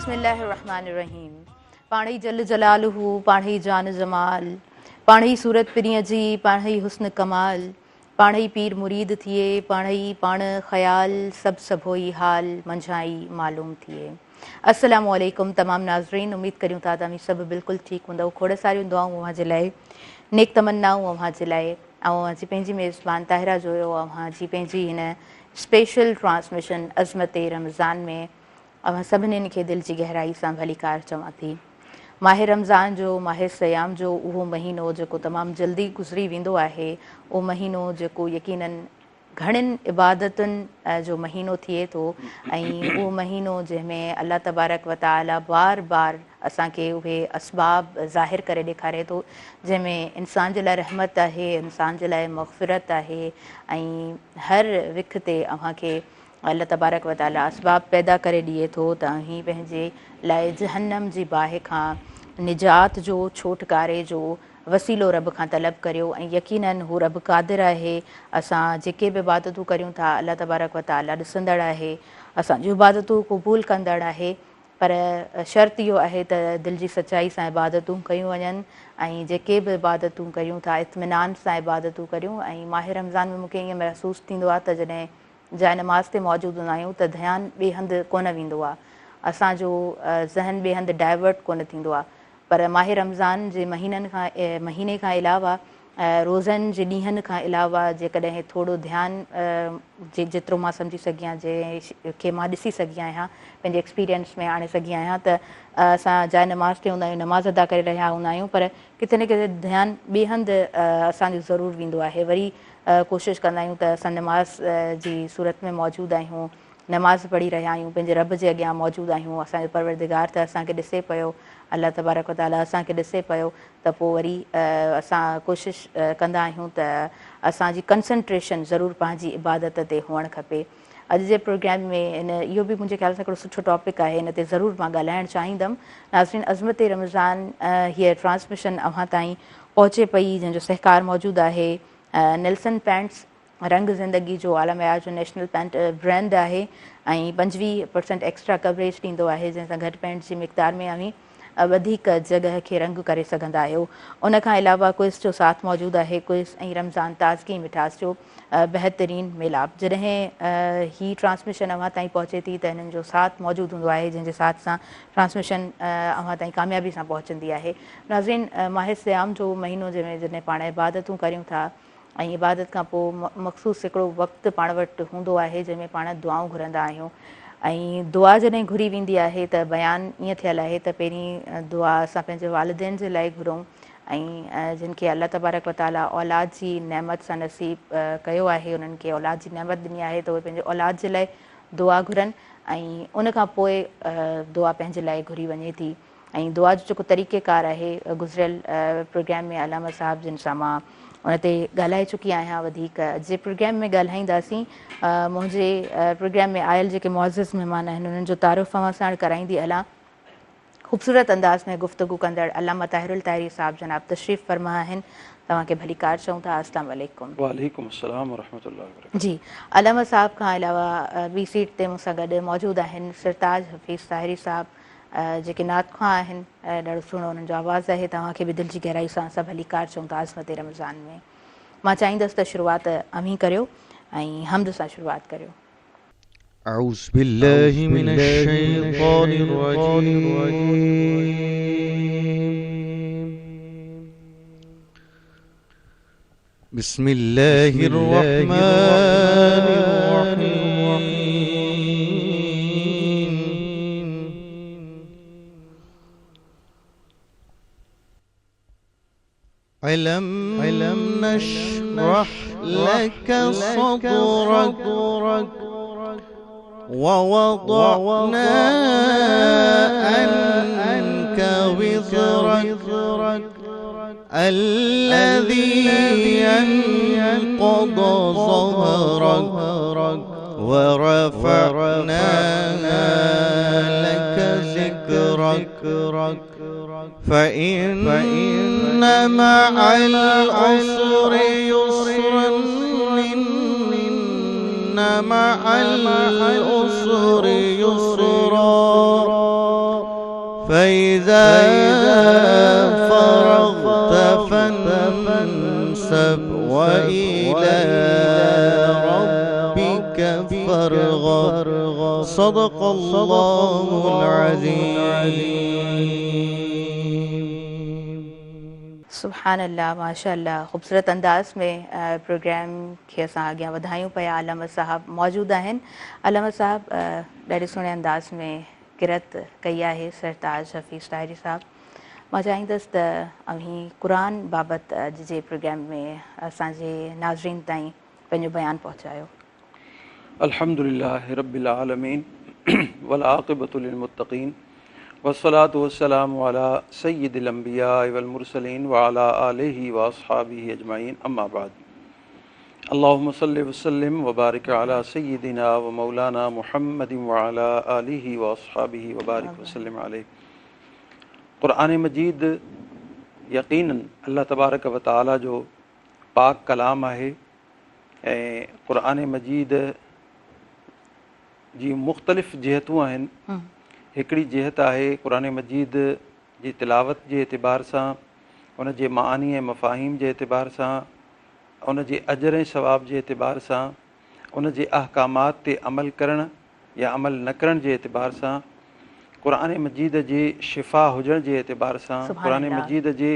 बिस्मिल्लाहिर्रहमानिर्रहीम। पाणी जल जलालहू, पाणी जान जमाल, पाणी सूरत पिरीअ जी, पाणी हुस्न कमाल, पाणी पीर मुरीद थिए, पाणी पाण ख़याल, सभु सभोई हाल मंझाई मालूम थिए। अस्सलामु अलैकुम तमामु नाज़रीन, उमेद करियूं था तव्हां सभु बिल्कुलु ठीकु हूंदव। खोड़ सारियूं दुआऊं अव्हां जे लाइ, नेक तमन्नाऊं अव्हां जे लाइ। ऐं अव्हां जी पंहिंजी मेज़बान ताहिरा जो अव्हां जी पंहिंजी हिन स्पेशल ट्रांसमिशन अज़मत रमज़ान में अव्हां सभिनीनि खे दिलि जी गहराई सां भलीकार चवां थी। माह रमज़ान जो, माह सयाम जो उहो महीनो जेको तमामु जल्दी गुज़री वेंदो आहे, उहो महीनो जेको यकीनन घणनि इबादतुनि जो महीनो थिए थो, ऐं उहो महीनो जंहिंमें अल्लाह तबारक व तआला बार बार असांखे उहे असबाब ज़ाहिर करे ॾेखारे थो, जंहिंमें इंसान जे लाइ रहमत आहे, इंसान जे लाइ मग़फ़िरत आहे, ऐं हर विख ते अव्हांखे अल्लाह तबारक व तआला असबाब पैदा करे ॾिए थो त ही पंहिंजे लाइ जहन्नम जी बाहि खां निजात जो, छोटकारे जो वसीलो रब खां तलब करियो। ऐं यकीनन हू रब क़ादिर आहे, असां जेके बि इबादतूं करियूं था अल्लाह तबारक व तआला ॾिसंदड़ आहे, असांजूं इबादतूं क़बूल कंदड़ आहे। पर शर्त इहो आहे त दिलि जी सचाई सां इबादतूं कयूं वञनि, ऐं जेके बि इबादतूं कयूं था इत्मिनान सां इबादतूं करियूं। ऐं माह रमज़ान में मूंखे ईअं महसूसु थींदो आहे त जॾहिं जाइ नमाज़ ते मौजूदु हूंदा आहियूं त ध्यानु ॿिए हंधि कोन वेंदो आहे, असांजो ज़हन ॿिए हंधि डाइवर्ट कोन थींदो आहे। पर माह रमज़ान जे महीने खां अलावा, रोज़नि जे ॾींहंनि खां अलावा जेकॾहिं थोरो ध्यानु जेतिरो मां सम्झी सघी आहियां, जंहिंखे मां ॾिसी सघी आहियां, पंहिंजे एक्सपीरियंस में आणे सघी आहियां, त असां जाइ नमाज़ ते हूंदा आहियूं, नमाज़ अदा करे रहिया हूंदा आहियूं, पर किथे न किथे ध्यानु ॿिए हंधि असांजो ज़रूरु वेंदो आहे। वरी कोशिशि कंदा आहियूं त असां नमाज़ जी सूरत में मौजूदु आहियूं, नमाज़ पढ़ी रहिया आहियूं, पंहिंजे रब जे अॻियां मौजूदु आहियूं, असांजो परवरदिगार त असांखे ॾिसे पियो, अल्लाह तबारक व तआला असांखे ॾिसे पियो, त पोइ वरी असां कोशिशि कंदा आहियूं त असांजी कंसंट्रेशन ज़रूरु पंहिंजी इबादत ते हुअणु खपे। अॼु जे प्रोग्राम में इहो बि मुंहिंजे ख़्याल सां हिकिड़ो सुठो टॉपिक आहे, हिन ते ज़रूरु मां ॻाल्हाइणु चाहींदमि। नाज़रीन, अज़मत रमज़ान हीअ ट्रांसमिशन अव्हां ताईं पहुचे पई, जंहिंजो सहकार मौजूदु आहे नेल्सन पैंट्स, रंग ज़िंदगी जो आलम अयार जो नेशनल पैंट ब्रांड आहे, ऐं 25% एक्स्ट्रा कवरेज ॾींदो आहे, जंहिंसां घटि पैंट जी मिक़दार में अव्हीं वधीक जॻह खे रंग करे सघंदा आहियो। उन खां अलावा क्विज़ जो साथ मौजूदु आहे, क्विज़ ऐं रमज़ान ताज़गी मिठास जो बहितरीनु मिलाप। जॾहिं ही ट्रांसमिशन अव्हां ताईं पहुचे थी त हिननि जो साथ मौजूदु हूंदो आहे, जंहिंजे साथ सां ट्रांसमिशन अव्हां ताईं कामयाबी सां पहुचंदी आहे। नाज़रीन, माह सयाम जो महीनो जंहिंमें जॾहिं पाण इबादतूं करियूं था, ऐं इबादत खां पोइ मख़सूसु हिकिड़ो वक़्तु पाण वटि हूंदो आहे जंहिंमें पाण दुआऊं घुरंदा आहियूं, ऐं दुआ जॾहिं घुरी वेंदी आहे त बयानु ईअं थियल आहे त पहिरीं दुआ असां पंहिंजे वालिदैन जे लाइ घुरूं, ऐं जिन खे अल्लाह तबारक व तआला औलाद जी नेमत सां नसीब कयो आहे, उन्हनि खे औलाद जी नेमत ॾिनी आहे, त उहे पंहिंजे औलाद जे लाइ दुआ घुरनि, ऐं उन खां पोइ दुआ पंहिंजे लाइ घुरी वञे थी। ऐं दुआ जो जेको तरीक़ेकार आहे, गुज़िरियल प्रोग्राम में अलामा साहिब जिन सां मां उन ते ॻाल्हाए चुकी आहियां, वधीक अॼु जे प्रोग्राम में ॻाल्हाईंदासीं। मुंहिंजे प्रोग्राम में आयल जेके मुअज़्ज़िज़ महिमान आहिनि, उन्हनि जो तारुफ़ अव्हां सां कराईंदी हलां। ख़ूबसूरत अंदाज़ में गुफ़्तगू कंदड़ अल्लामा ताहिरुल ताहिरी साहिब जनाब तशरीफ़ फरमा आहिनि, तव्हांखे भलीकार चऊं था। अस्सलाम वालेकुम। वालेकुम अस्सलाम व रहमतुल्लाहि व बरकातहू। जी, अल्लामा साहिब खां अलावा ॿी सीट ते मूंसां गॾु मौजूदु आहिनि सरताज हफ़ीज़ ताहिरी साहिब, जेके नात ख़्वां आहिनि, ॾाढो सुहिणो उन्हनि जो आवाज़ु आहे। तव्हांखे बि दिलि जी गहराई सां असां भलीकार चऊं था अज़मत रमज़ान में। मां चाहींदसि त शुरूआति अव्हीं करियो ऐं हम्द सां शुरूआति करियो। أعوذ بالله من الشيطان الرجيم. بسم الله الرحمن الرحيم. ألم نشرح لك صدرك ووضعنا عنك وزرك الذي ينقض ظهرك ورفعنا لك ذكرك فإن مع العسر يسرا إن مع العسر يسرا فإذا فرغت فانصب وإلى ربك فارغب صدق الله العظيم. सुभान अल्लाह, माशा अल्लाह, ख़ूबसूरत अंदाज़ में प्रोग्राम खे असां अॻियां वधायूं पिया. अलामा साहब मौजूदु आहिनि. अलामा साहब ॾाढे सुहिणे अंदाज़ में किरत कई आहे सरताज हफ़ीज़ ताहिरी साहब. मां चाहींदसि त अव्हीं क़ुरान बाबति अॼु जे प्रोग्राम में असांजे नाज़रीन ताईं पंहिंजो बयानु पहुचायो. अल्हम्दुलिल्लाहि रब्बिल आलमीन वल आक़िबतु लिल मुत्तक़ीन वस्सलातु वस्सलामु अला सय्यिदिल अंबिया वल मुरसलीन व अला आलिहि व अस्हाबिहि अजमईन अम्मा बाद. अल्लाहुम्मा सल्लि व सल्लिम व बारिक अला सय्यिदिना व मौलाना मुहम्मदिन व अला आलिहि व अस्हाबिहि व बारिक व सल्लिम अलैहि. क़ुरान मजीद यक़ीनन अल्लाह तबारक व तआला जो पाक कलाम आहे ऐं क़ुरान मजीद जी मुख़्तलिफ़ जिहतूं आहिनि. हिकिड़ी जिहत आहे क़ुरान मजीद जी तिलावत जे एतिबार सां, उन जे मानी ऐं मफ़ाहीम जे एतिबार सां, उन जे अजर ऐं सवाब जे एतिबार सां, उन जे अहकामात ते अमल करण या अमल न करण जे एतिबार सां, क़ुरान मजीद जे शिफ़ा हुजण जे एतिबार सां, क़ुरान मजीद जे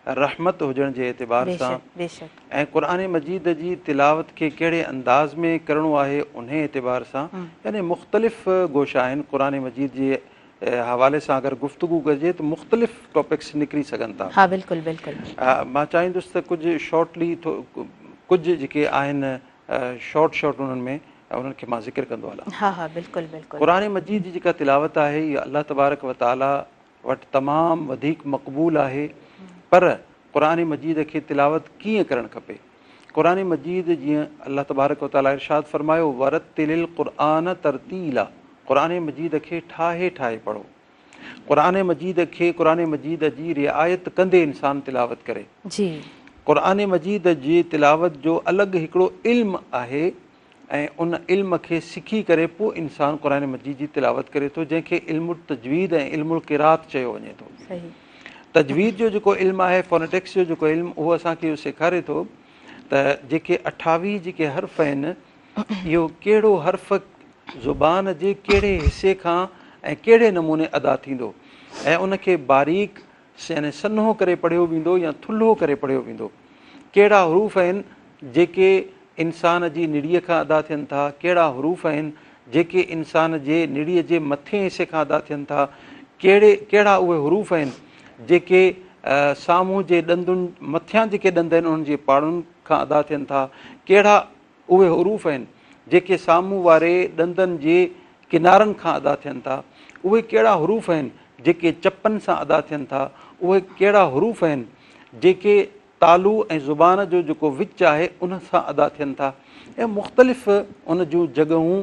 रहमत हुजण जे एतिबार सां ऐं क़ुरान मजीद जी तिलावत खे कहिड़े अंदाज़ में करिणो आहे उन एतिबार सां, यानी मुख़्तलिफ़ गोशा आहिनि. क़ुरान मजीद जे हवाले सां अगरि गुफ़्तगू कजे त मुख़्तलिफ़ टॉपिक्स निकिरी सघनि था. हा, बिल्कुलु बिल्कुलु. मां चाहींदुसि त कुझु शॉर्टली कुझु जेके आहिनि शॉर्ट उन्हनि में उन्हनि खे मां ज़िक्र कंदो हलां. हा हा, बिल्कुलु बिल्कुलु. क़ुरान मजीद जी जेका तिलावत आहे इहा अल्लाह तबारक व तआला वटि तमामु वधीक मक़बूल आहे. पर क़ुरान मजीद खे तिलावत कीअं करणु खपे? क़ुरान मजीद जीअं अल्लाह तबारक व तआला इरशाद फ़रमायो वरत्तिलिल क़ुरआन तरतीला, क़ुरान मजीद खे ठाहे ठाहे पढ़ो. क़ुरान मजीद खे क़ुरान मजीद जी रिआयत कंदे इंसान तिलावत करे. जी, क़ुरान मजीद जी तिलावत जो अलॻि हिकिड़ो इल्मु आहे ऐं उन इल्म खे सिखी करे पोइ इंसानु क़ुरान मजीद जी तिलावत करे थो, जंहिंखे इल्मुल तजवीद ऐं इल्मुल क़िरात चयो वञे थो. सही. तजवीद जो जेको इल्मु आहे, फोनेटिक्स जो जेको इल्मु, उहो असांखे इहो सेखारे थो त जेके 28 जेके हर्फ़ आहिनि, इहो कहिड़ो हर्फ़ ज़ुबान जे कहिड़े हिसे खां ऐं कहिड़े नमूने अदा थींदो ऐं उनखे बारीक यानी सन्हो करे पढ़ियो वेंदो या थुल्हो करे पढ़ियो वेंदो. कहिड़ा हरूफ़ आहिनि जेके इंसान जी निड़ीअ खां अदा थियनि था, कहिड़ा हरूफ़ आहिनि जेके इंसान जे निड़ीअ जे मथे हिसे खां अदा थियनि था, कहिड़ा उहे हरूफ़ आहिनि जेके साम्हूं जे ॾंदुनि मथियां जेके ॾंद आहिनि उन्हनि जे पाड़ुनि खां अदा थियनि था, कहिड़ा उहे हरूफ़ आहिनि जेके साम्हूं वारे ॾंदनि जे किनारनि खां अदा थियनि था, उहे कहिड़ा हरूफ़ आहिनि जेके चपनि सां अदा थियनि था, उहे कहिड़ा हरूफ़ आहिनि जेके तालू ऐं ज़ुबान जो जेको विच आहे उन सां अदा थियनि था. ऐं मुख़्तलिफ़ उन जूं जॻहूं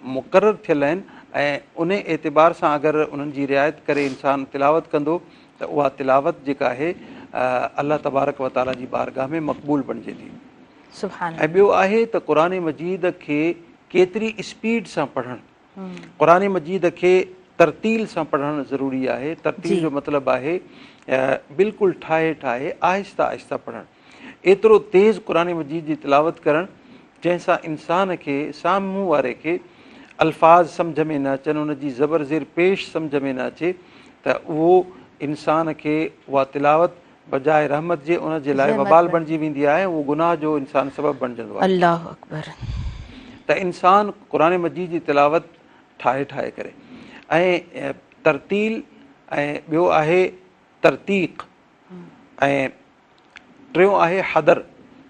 मुक़ररु थियल आहिनि ऐं उन एतिबार सां अगरि उन्हनि जी रिआयत करे इंसानु तिलावत कंदो त उहा तिलावत जेका आहे अल्लाह तबारक व तआला जी बारगाह में मक़बूल बणिजे थी. ऐं ॿियो आहे त क़ुरान मजीद खे केतिरी स्पीड सां पढ़णु, क़ुरान मजीद खे तरतील सां पढ़णु ज़रूरी आहे. तरतील जो मतिलबु आहे बिल्कुलु ठाहे ठाहे आहिस्ता आहिस्ता पढ़णु. एतिरो तेज़ क़ुरान मजीद जी तिलावत करणु जंहिंसां इंसान खे साम्हूं वारे खे अल्फाज़ सम्झ में न अचनि, उन जी ज़बर ज़ेर पेश सम्झ में न अचे त उहो इंसान खे उहा तिलावत बजाए रहमत जे उन जे लाइ वबाल बणिजी वेंदी आहे. उहो गुनाह जो इंसानु सबबु बणिजंदो आहे. अल्लाहु अकबर. त इंसानु क़ुरान मजीद जी तिलावत ठाहे ठाहे करे ऐं तरतील ऐं ॿियो आहे तरतीक़ ऐं टियों आहे हदर,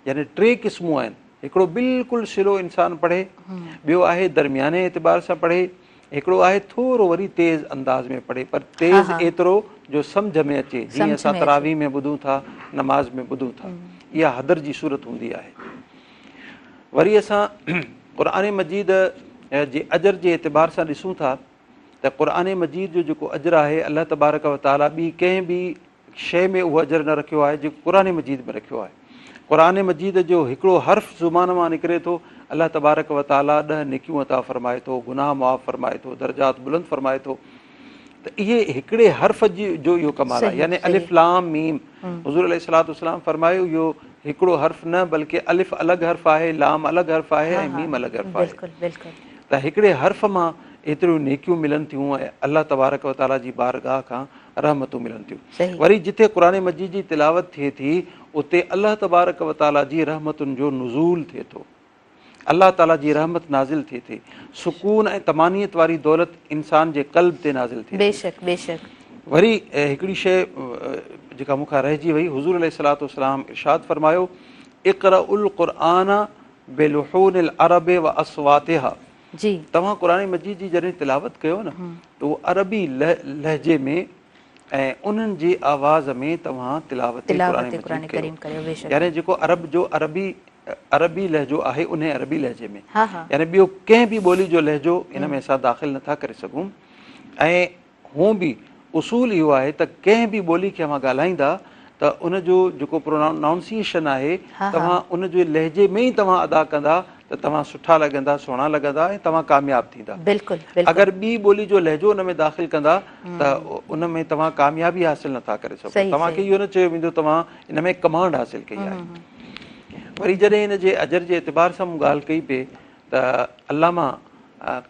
यानी 3 क़िस्मूं आहिनि. हिकिड़ो बिल्कुलु सिलो इंसानु पढ़े, ॿियो आहे दरमियाने एतिबार सां पढ़े, हिकिड़ो आहे थोरो वरी तेज़ अंदाज़ में पढ़े, पर तेज़ एतिरो जो सम्झ में अचे, जीअं असां तरावी में ॿुधूं था, नमाज़ में ॿुधूं था. इहा हदर जी सूरत हूंदी आहे. वरी असां क़ुरान मजीद जे अजर जे एतिबार सां ॾिसूं था त क़ुरान मजीद जो जेको अजर आहे अल्लाह तबारक व तआला ॿी कंहिं बि शइ में उहो अजर न रखियो आहे जेको क़ुरान मजीद में रखियो आहे. क़ुरान मजीद जो हिकिड़ो हर्फ़ ज़ुबान मां निकिरे थो, अल्लाह तबारक व तआला 10 नेकियूं अता फ़रमाए थो, गुनाह मुआफ़ फ़रमाए थो, दर्जात बुलंद फ़रमाए थो. त त इहे हिकिड़े हर्फ़ जो इहो कमाल आहे, सही, यानी सही। अलिफ लाम मीम। हुज़ूर अलैहिस्सलातु वस्सलाम फरमायो इहो हिकिड़ो हर्फ़ न बल्कि अलिफ अलॻि हर्फ़ आहे, लाम अलॻि हर्फ़ आहे हा ऐं हा मीम अलॻि हर्फ़ आहे। बिल्कुलु बिल्कुलु त हिकिड़े हर्फ़ मां एतिरियूं नेकियूं मिलनि थियूं ऐं अलाह तबारक व ताला जी बारगाह खां रहमतूं मिलनि थियूं। सही। वरी जिथे क़ुर मजीद जी तिलावत थिए थी उते अलाह तबारक व ताला जी रहमतुनि जो नुज़ूल थिए थो, अलाह ताला जी रहमत नाज़िल थिए थी, सुकून ऐं तमानियत वारी दौलत इंसान जे क़ल्ब ते नाज़िल थिए थी। बेशक बेशक वरी हिकिड़ी शइ जेका मूंखां रहिजी वई, हुज़ूर अलैहिस्सलातु वस्सलाम इरशाद फरमायो इक़रउल क़ुरआन बिलुहूनिल अरब व अस्वातिहा। जी तव्हां क़ुर मजीद जी जॾहिं तिलावत कयो न त उहो अरबी लहजे में ऐं उन्हनि जी आवाज़ में तव्हां तिलावत क़ुर क़ुर मजीद करीम कयो, करियो बेशक। यानी जेको अरब जो अरबी लहजो आहे उन अरबी लहजे में, हा हा यानी ॿियो कंहिं बि ॿोली जो लहजो इन में असां दाख़िल नथा करे सघूं। ऐं हूअं बि उसूल इहो आहे त कंहिं बि ॿोली खे अवां ॻाल्हाईंदा त उनजो जेको प्रोनाउंसिएशन आहे हा, तव्हां उनजे लहजे में ई तव्हां अदा कंदा त तव्हां सुठा लॻंदा, सुहिणा लॻंदा ऐं तव्हां कामयाबु थींदा। बिल्कुलु बिल्कुलु अगरि ॿी ॿोली जो लहजो उन में दाख़िल कंदा त उन में तव्हां कामयाबी हासिल नथा करे सघो, सही, तव्हांखे सही। इहो न चयो वेंदो तव्हां इन में कमांड हासिल कई आहे। वरी जॾहिं हिन जे अजर जे एतबार सां मूं ॻाल्हि कई पिए त अल्लामा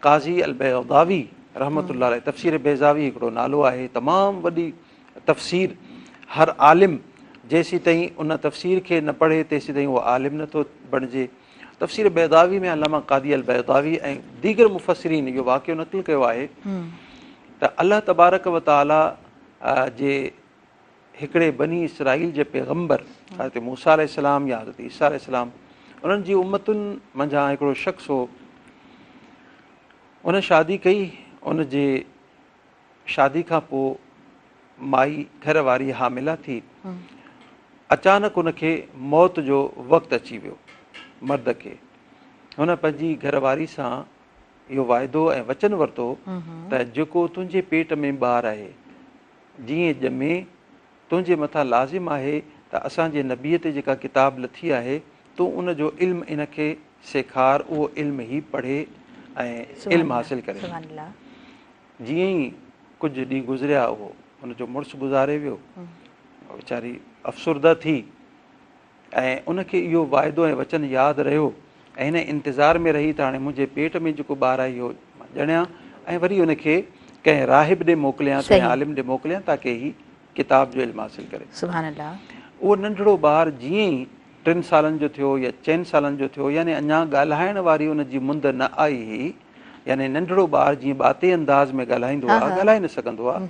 क़ाज़ी अल बैज़ावी रहमतुल्लाह अलैह, तफ़सीर बैज़ावी हिकिड़ो नालो आहे, तमामु वॾी तफ़सीर। हर आलिम जेसीं ताईं उन तफ़सीर खे न पढ़े तेसीं ताईं उहो आलिम नथो बणिजे। तफ़सीर बैज़ावी में अल्लामा क़ाज़ी अल बैज़ावी ऐं दीगर मुफ़स्सिरीन इहो वाक़ियो नक़ुल कयो आहे त अल्लाह तबारक व ताला जे हिकिड़े बनी इसराईल जे पैगम्बर हज़रत मूसा अलैहिस्सलाम या हज़रत ईसा अलैहिस्सलाम उन्हनि जी उम्मतुनि मंझां हिकिड़ो शख़्स हो, उन शादी कई, उन जे शादी खां पोइ माई घर वारी हामिला थी, अचानक उनखे मौत जो वक़्तु अची वियो मर्द खे। हुन पंहिंजी घरवारी सां इहो वाइदो ऐं वचन वरितो त जेको तुंहिंजे पेट में ॿारु आहे जीअं ॼमे तुंहिंजे मथां लाज़िम आहे त असांजे नबीअ ते जेका किताब लथी आहे तूं उनजो इल्मु इनखे सेखार, उहो इल्मु ई पढ़े ऐं इल्मु हासिलु करे। जीअं ई कुझु ॾींहं गुज़रिया उहो हुनजो मुड़ुसु गुज़ारे वियो, वीचारी अफ़सुरदा थी ऐं उनखे इहो वाइदो ऐं वचन यादि रहियो ऐं हिन इंतज़ार में रही त हाणे मुंहिंजे पेट में जेको ॿारु आहे इहो ॼणियां ऐं वरी उनखे कंहिं राहिब ॾे मोकिलियां, कंहिं आलिम ॾे मोकिलियां ताकी ही किताब जो इल्मु हासिलु करे। सुभान अल्लाह। उहो नंढिड़ो ॿारु जीअं ई 3 सालनि जो थियो या 4 सालनि जो थियो, यानी अञा ॻाल्हाइण वारी उनजी मुंद न आई हुई, यानी नंढिड़ो ॿारु जीअं बाते अंदाज़ में ॻाल्हाईंदो आहे, ॻाल्हाए न सघंदो आहे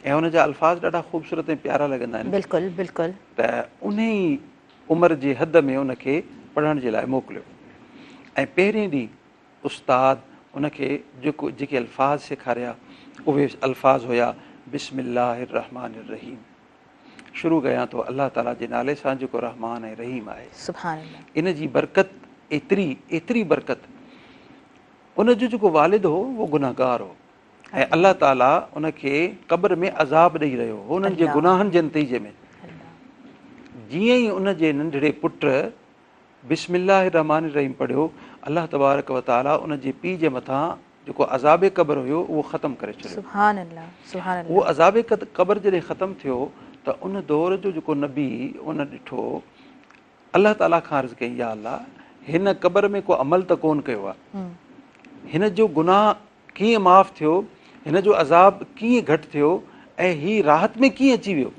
ऐं हुनजा अल्फाज़ ॾाढा ख़ूबसूरत ऐं प्यारा लॻंदा आहिनि। बिल्कुलु बिल्कुलु। त उन ई उमिरि जे हद में उनखे पढ़ण जे लाइ मोकिलियो ऐं पहिरें ॾींहुं उस्ताद उनखे जेके अल्फाज़ सेखारिया उहे अल्फाज़ हुया बिस्मिल्लाहिर रहमानिर रहीम। शुरू कयां थो अलाह ताला जे नाले सां जेको रहमान ऐं रहीम आहे। सुभान अल्लाह। इन जी बरकत एतिरी बरकत। उनजो जेको वालिद हो उहो गुनाहगार हो ऐं अलाह ताला उनखे क़ब्र में अज़ाब ॾेई रहियो हो उन्हनि जे गुनाहनि जे नतीजे में। जीअं ई उन जे नंढिड़े पुट बिस्मिल्लाहिर रहमानिर रहीम पढ़ियो, अलाह तबारक व ताला उन जे पीउ जे मथां जेको अज़ाबे क़ब्र हुयो उहो ख़तमु करे छॾियो। सुभान अल्लाह सुभान अल्लाह। उहो अज़ाबे क़ब्र जॾहिं ख़तमु थियो त उन दौर जो जेको नबी उन ॾिठो, अलाह ताला खां अर्ज़ु कई या अल्लाह हिन क़ब्र में को अमल त कोन कयो आहे, हिन जो गुनाह कीअं माफ़ु थियो, हिन जो अज़ाब कीअं घटि थियो ऐं हीअ राहत में कीअं अची वियो।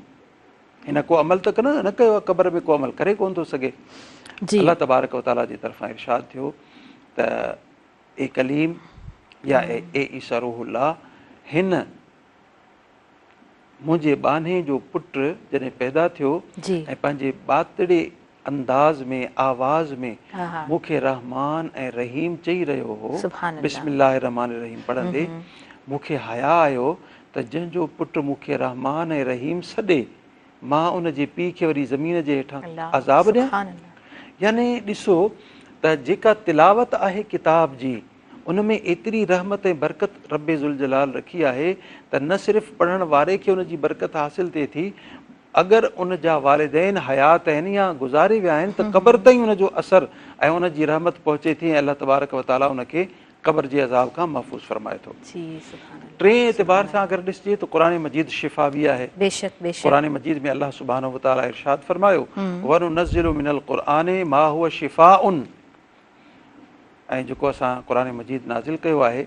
हिन को अमल त न कयो आहे, क़ब्र में को अमल करे कोन थो सघे। अलाह तबारक व ताला जी तरफ़ां इरशाद थियो त ए कलीम या ए ईसा रूहुल्लाह, हिन मुंहिंजे बाने जो पुटु जॾहिं पैदा थियो ऐं पंहिंजे बातड़े अंदाज़ में आवाज़ में मूंखे रहमान ऐं रहीम चई रहियो हो, बिस्मिल्लाहिर रहमानिर रहीम पढ़ंदे मूंखे हया आयो त जंहिंजो पुटु मूंखे रहमान ऐं रहीम सॾे मां उन जे पीउ खे वरी ज़मीन जे हेठां अज़ाब ॾियां। यानी ॾिसो त जेका तिलावत आहे किताब जी उन में एतिरी रहमत ऐं बरकत रब्बे ज़ुल जलाल रखी आहे त न सिर्फ़ु पढ़ण वारे खे उन जी बरकत हासिलु थिए थी, अगरि उन जा वालिदैन हयात आहिनि या गुज़ारे विया आहिनि त क़ब्र ताईं उन जो असरु ऐं उन जी रहमत पहुचे थी ऐं अलाह तबारक व ताला उनखे क़ब्र जे अज़ाब खां महफ़ूज़ फ़रमाए थो। जी सुभान अल्लाह। टे एतबार सां अगरि ॾिसिजे त क़ुरान मजीद शिफ़ा बि आहे। बेशक बेशक। क़ुरान मजीद में अल्लाह सुब्हानहु व तआला इरशाद फ़रमायो वनुनज़्ज़िलु मिनल क़ुरआनि मा हुव शिफ़ाउन, ऐं जेको असां क़ुरान मजीद नाज़िल कयो आहे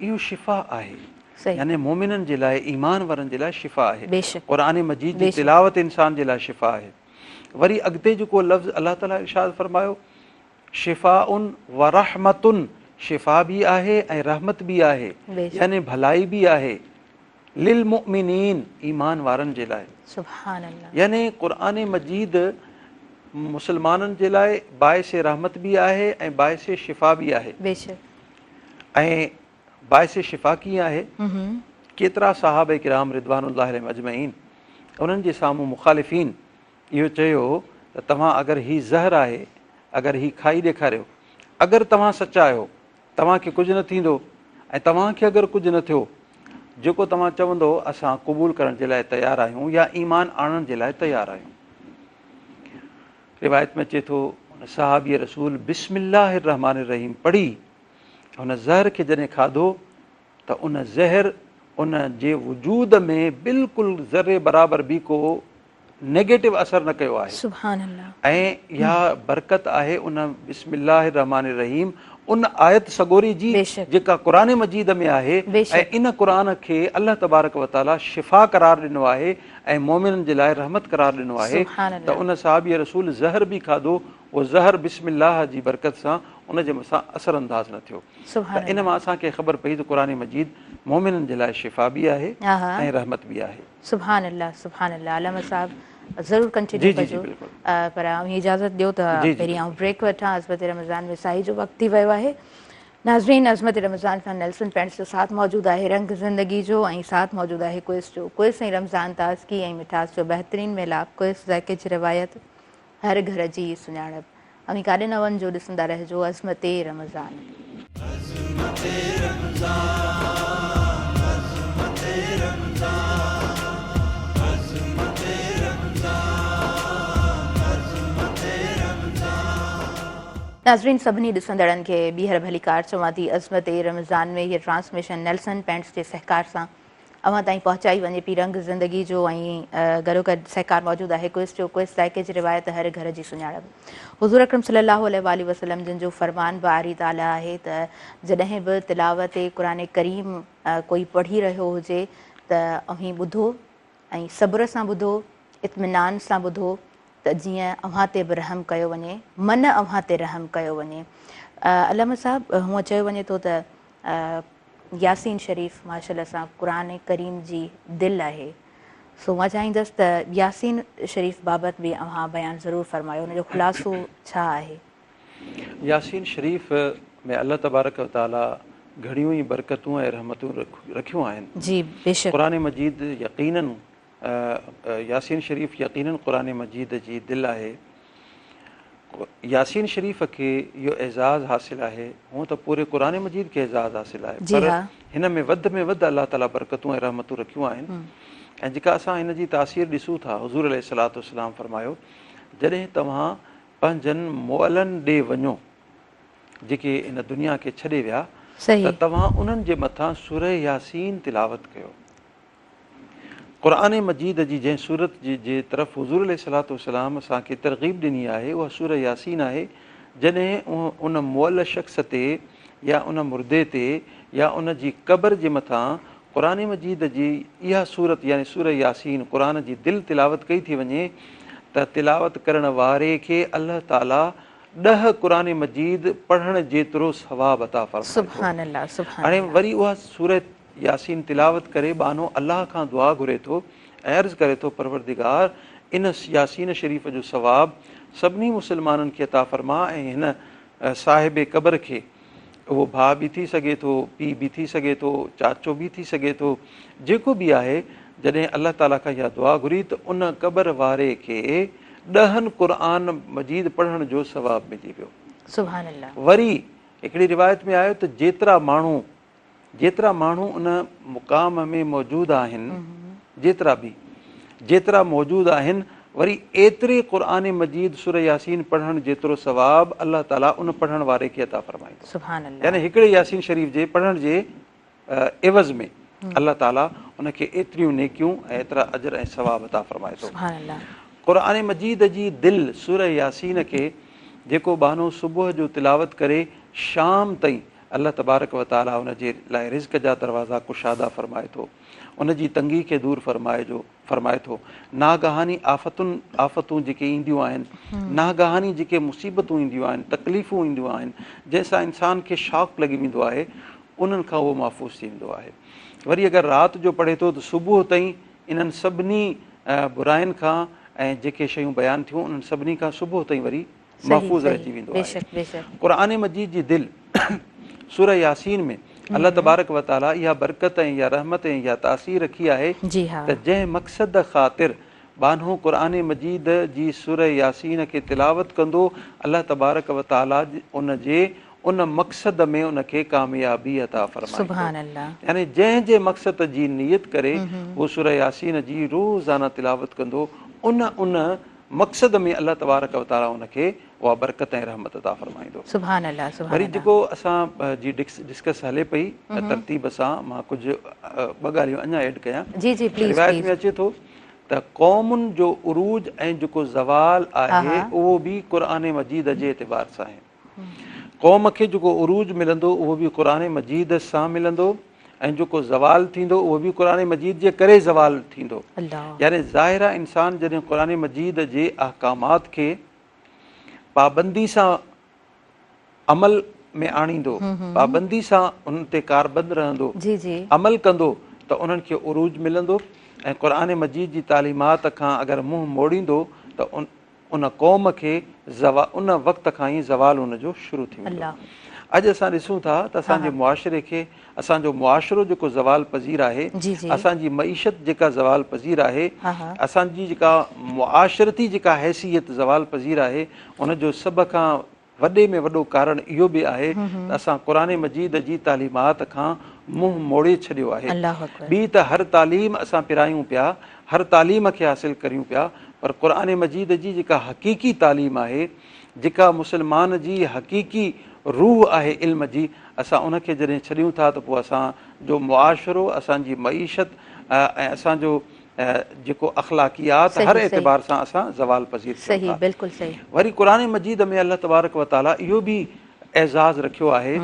इहो शिफ़ा आहे, सही। यानी मोमिननि जे लाइ, ईमान वारनि जे लाइ शिफ़ा आहे। बेशक। क़ुरान मजीद जी बेशक। तिलावत इंसान जे लाइ शिफ़ा आहे। वरी अॻिते जेको लफ़्ज़ अलाह ताला इरशाद फ़रमायो शिफ़ाउन व रहमतुन, शिफ़ा बि आहे ऐं रहमत बि आहे, बेशक। यानी भलाई बि आहे लिल मुमिनीन, ईमान वारनि जे लाइ। सुभान अल्लाह। यानी क़ुरान मजीद मुसलमाननि जे लाइ बाइस रहमत बि आहे ऐं बाइस शिफ़ा बि आहे। बेशक। ऐं बाइस शिफ़ा कीअं आहे? केतिरा सहाबे किराम रिदवानुल्लाह अलैहिम अजमईन उन्हनि जे साम्हूं मुखालिफ़ीन इहो चयो त तव्हां अगरि हीउ ज़हर आहे, अगरि हीउ खाई ॾेखारियो, अगरि तव्हां सचा आहियो तव्हांखे कुझु न थींदो, ऐं तव्हांखे अगरि कुझु न थियो, जेको तव्हां चवंदो असां क़बूल करण जे लाइ तयारु आहियूं या ईमान आणण जे लाइ तयारु आहियूं। रिवायत में अचे थो सहाबी रसूल बिस्मिल्लाहिर रहमानिर रहीम पढ़ी हुन ज़हर खे जॾहिं खाधो त उन ज़हर उन जे वजूद में बिल्कुलु ज़रे बराबरि बि को नेगेटिव असरु न कयो आहे। सुभान अल्लाह। ऐं इहा बरकत आहे उन बिस्मिल्लाहिर रहमानिर रहीम उन आयत सगोरी जी बेशक। जेका क़ुरान मजीद में आहे, बेशक। ऐं इन क़ुरान खे अल्लाह तबारक व तआला शिफ़ा करार ॾिनो आहे ऐं मोमिननि जे लाइ रहमत करार ॾिनो आहे। सुभान त अल्लाह। उन सहाबी रसूल ज़हर बि खाधो, उहो ज़हर बिस्मिल्लाह जी बरकत सां उन जे मथां असर अंदाज़ न थियो। सुभान त इन मां असांखे ख़बर पई त क़ुरान मजीद मोमिननि जे लाइ शिफ़ा बि आहे अल्लाह। ऐं रहमत बि आहे। सुभान अल्लाह सुभान अल्लाह। अलामा साहब ज़रूरु जी कंटिन्यू जी जी कजो, बिल्कुलु। पर इजाज़त ॾियो त जी जी पहिरीं आउं ब्रेक वठां। अज़मत रमज़ान में साई जो वक़्तु थी वियो आहे। नाज़रीन, अज़मत रमज़ान सां नेल्सन पेंट्स जो साथ मौजूदु आहे रंग ज़िंदगी जो, ऐं साथ मौजूदु आहे क्विज़ जो। क्विज़ ऐं रमज़ान ताज़गी ऐं मिठास जो बहितरीनु मिलाप। क्विज़ ज़ाइके जी रिवायत, हर घर जी सुञाणप। ऐं काॾे न वञिजो, ॾिसंदा रहिजो अज़मत रमज़ान। नाज़रीन, सभिनी ॾिसंदड़नि खे ॿीहर भली कार चवां थी। अज़मत रमज़ान में हीअ ट्रांसमिशन नेल्सन पेंट्स जे सहकार सां अवां ताईं पहुचाई वञे पई। रंग ज़िंदगी जो ऐं गॾोगॾु सहकार मौजूदु आहे क्विज़ जो। क्विज़ ज़ाइके जी रिवायत, हर घर जी सुञाणप। हुज़ूर अकरम सल्लल्लाहु अलैहि वसल्लम जिन जो फरमान बारी ताला आहे त जॾहिं बि तिलावत क़ुरान करीम कोई पढ़ी रहियो हुजे त अव्हीं ॿुधो ऐं सब्र सां ॿुधो, इत्मिनान सां ॿुधो, त जीअं अव्हां ते बि रहम कयो वञे, मन अव्हां ते रहम कयो वञे। अलामा साहब, हूअं चयो वञे थो त यासीन शरीफ़ माशाअल्लाह सां क़ुरान करीम जी दिलि आहे। सो मां चाहींदसि त यासीन शरीफ़ बाबति बि अव्हां बयानु ज़रूरु फ़रमायो, हुनजो ख़ुलासो छा आहे? यासीन शरीफ़ में अल्लाह तबारक व तआला घणियूं ई बरकतूं ऐं रहमतूं रखियूं आहिनि। जी बेशक। क़ुरान मजीद यकीनन यासीन शरीफ़ यकीनन क़ुरान मजीद जी दिलि आहे। यासीन शरीफ़ खे इहो एज़ाज़ हासिलु आहे, हूअं त पूरे क़ुरान मजीद खे एज़ाज़ हासिलु आहे, पर हिन में वधि अलाह ताला बरकतूं ऐं रहमतूं रखियूं आहिनि। ऐं जेका असां हिन जी तासीर ॾिसूं था, हुज़ूर अलैहिस्सलातु वस्सलाम फरमायो जॾहिं तव्हां पंहिंजनि मुअलनि ॾे वञो जेके इन दुनिया खे छॾे विया, त तव्हां उन्हनि जे मथां सूरह यासीन तिलावत कयो। क़ुरान मजीद जी जंहिं सूरत जे तरफ़ हुज़ूर अलैहिस्सलातु वस्सलाम असांखे तरग़ीब ॾिनी आहे उहा सूरह यासीन आहे। जॾहिं उन मुअल शख़्स ते या उन मुर्दे ते या उन जी क़ब्र जे मथां क़ुरान मजीद जी इहा सूरत यानी सूरह यासीन क़ुरान जी दिलि तिलावत कई थी वञे त तिलावत करण वारे खे अल्लाह ताला 10 क़ुरान मजीद पढ़ण जेतिरो सवाब अता फरमाए। सुभान अल्लाह सुभान। हाणे वरी उहा सूरत यासीन तिलावत करे बानो अल्लाह खां दुआ घुरे थो ऐं अर्ज़ु करे थो, परवरदिगार इन यासीन शरीफ़ जो सवाब सभिनी मुस्लमाननि खे अता फ़रमा ऐं हिन साहिब क़ब्र खे, उहो भाउ बि थी सघे थो, पीउ बि थी सघे थो, चाचो बि थी सघे थो, जेको बि आहे, जॾहिं अल्लाह ताला खां इहा दुआ घुरी त उन क़ब्र वारे खे 10 क़ुरान मजीद पढ़ण जो सवाब मिली वियो। सुभान अल्लाह। वरी हिकिड़ी रिवायत में आयो त जेतिरा माण्हू उन मुक़ाम में मौजूदु आहिनि, जेतिरा मौजूदु आहिनि वरी एतिरे क़ुर मजीद सूरह यासीन पढ़ण जेतिरो सवाब अलाह ताला उन पढ़ण वारे खे अता फरमाईंदो। सुभान अल्लाह। यानी हिकिड़े यासीन शरीफ़ जे पढ़ण जे एवज़ में अलाह ताला उनखे एतिरियूं नेकियूं ऐं एतिरा अजर ऐं सवाब अता फरमाए थो। सुभान अल्लाह। क़ुर मजीद जी दिलि सूरह यासीन खे जेको बहानो सुबुह जो तिलावत करे शाम ताईं अलाह तबारक व ताला उन जे लाइ रिज़्क़ जा दरवाज़ा कुशादा फरमाए थो, उन जी तंगी खे दूरि फरमाए थो। नागहानी आफ़तूं जेके ईंदियूं आहिनि, नागहानी जेके मुसीबतूं ईंदियूं आहिनि, तकलीफ़ूं ईंदियूं आहिनि, जंहिंसां इंसान खे शॉक लॻी वेंदो आहे, उन्हनि खां उहो महफ़ूज़ थी वेंदो आहे। वरी अगरि राति जो पढ़े थो त सुबुह ताईं इन्हनि सभिनी बुराइनि खां ऐं जेके शयूं बयानु थियूं उन्हनि सभिनी खां सुबुह ताईं वरी महफ़ूज़ रहिजी वेंदो आहे। क़ुर मजीद जी दिलि सूरह यासीन में अलाह तबारक व ताला इहा बरकत ऐं इहा रहमत ऐं इहा तासीर रखी आहे त जंहिं मक़सद ख़ातिर बानो क़ुर मजीद जी सूरह यासीन खे तिलावत कंदो, अलाह तबारक व ताला उन जे उन मक़सद में उनखे कामयाबी अता फरमाईंदो। यानी जंहिं मक़सद जी नियत करे उहो सूरह यासीन जी रोज़ाना तिलावत कंदो, उन मक़सद में अलाह तबारक व ताला उनखे उहा बरकत ऐं रहमत अता फरमाईंदो। सुभान अल्लाह। वरी जेको असां जी डिस्कस हले पई तरतीब सां, मां कुझु ॿ ॻाल्हियूं अञा ऐड कयां। रिवायत में अचे थो त क़ौमुनि जो उरूज ऐं जेको ज़वाल आहे उहो बि क़ुर मजीद जे एतिबार सां आहे। क़ौम खे जेको उरूज मिलंदो उहो बि क़ुर मजीद सां मिलंदो, ऐं जेको ज़वाल थींदो उहो बि क़ुर मजीद जे करे ज़वाल थींदो। यानी ज़ाहिर आहे इंसान जॾहिं क़ुर मजीद जे अहकामात खे पाबंदी सां अमल में आणींदो, पाबंदी सां उन ते कारबंद रहंदो, अमल कंदो, त उन्हनि खे उरूज मिलंदो। ऐं क़ुर मजीद जी तालीमात खां अगरि मुंहुं मोड़ींदो त उन क़ौम खे उन वक़्त खां ई ज़वाल उनजो शुरू थी वेंदो। अॼु असां ॾिसूं था त असांजे मुआशिरे खे, असांजो मुआशिरो जेको ज़वाल पज़ीर आहे, असांजी मईशत जेका ज़वाल पज़ीर आहे, असांजी जेका मुआशिरती जेका हैसियत ज़वाल पज़ीर आहे, उनजो सभ खां वॾे में वॾो कारण इहो बि आहे त असां क़ुर मजीद जी तालीमात खां मुंहुं मोड़े छॾियो आहे। ॿी त हर तालीम असां पिरायूं पिया, हर तालीम खे हासिलु करियूं पिया, पर क़ुर मजीद जी जेका हक़ीक़ी तालीम आहे, जेका मुस्लमान जी हक़ीक़ी रूह आहे इल्म जी, असां उनखे जॾहिं छॾियूं था त पोइ असांजो मुआशिरो, असांजी मईशत ऐं असांजो जेको अख़लाक़ियात हर एतबार सां असां ज़वाल पज़ीर थियूं था। वरी क़ुर मजीद में अलाह तबारक व ताला इहो बि एज़ाज़ रखियो आहे।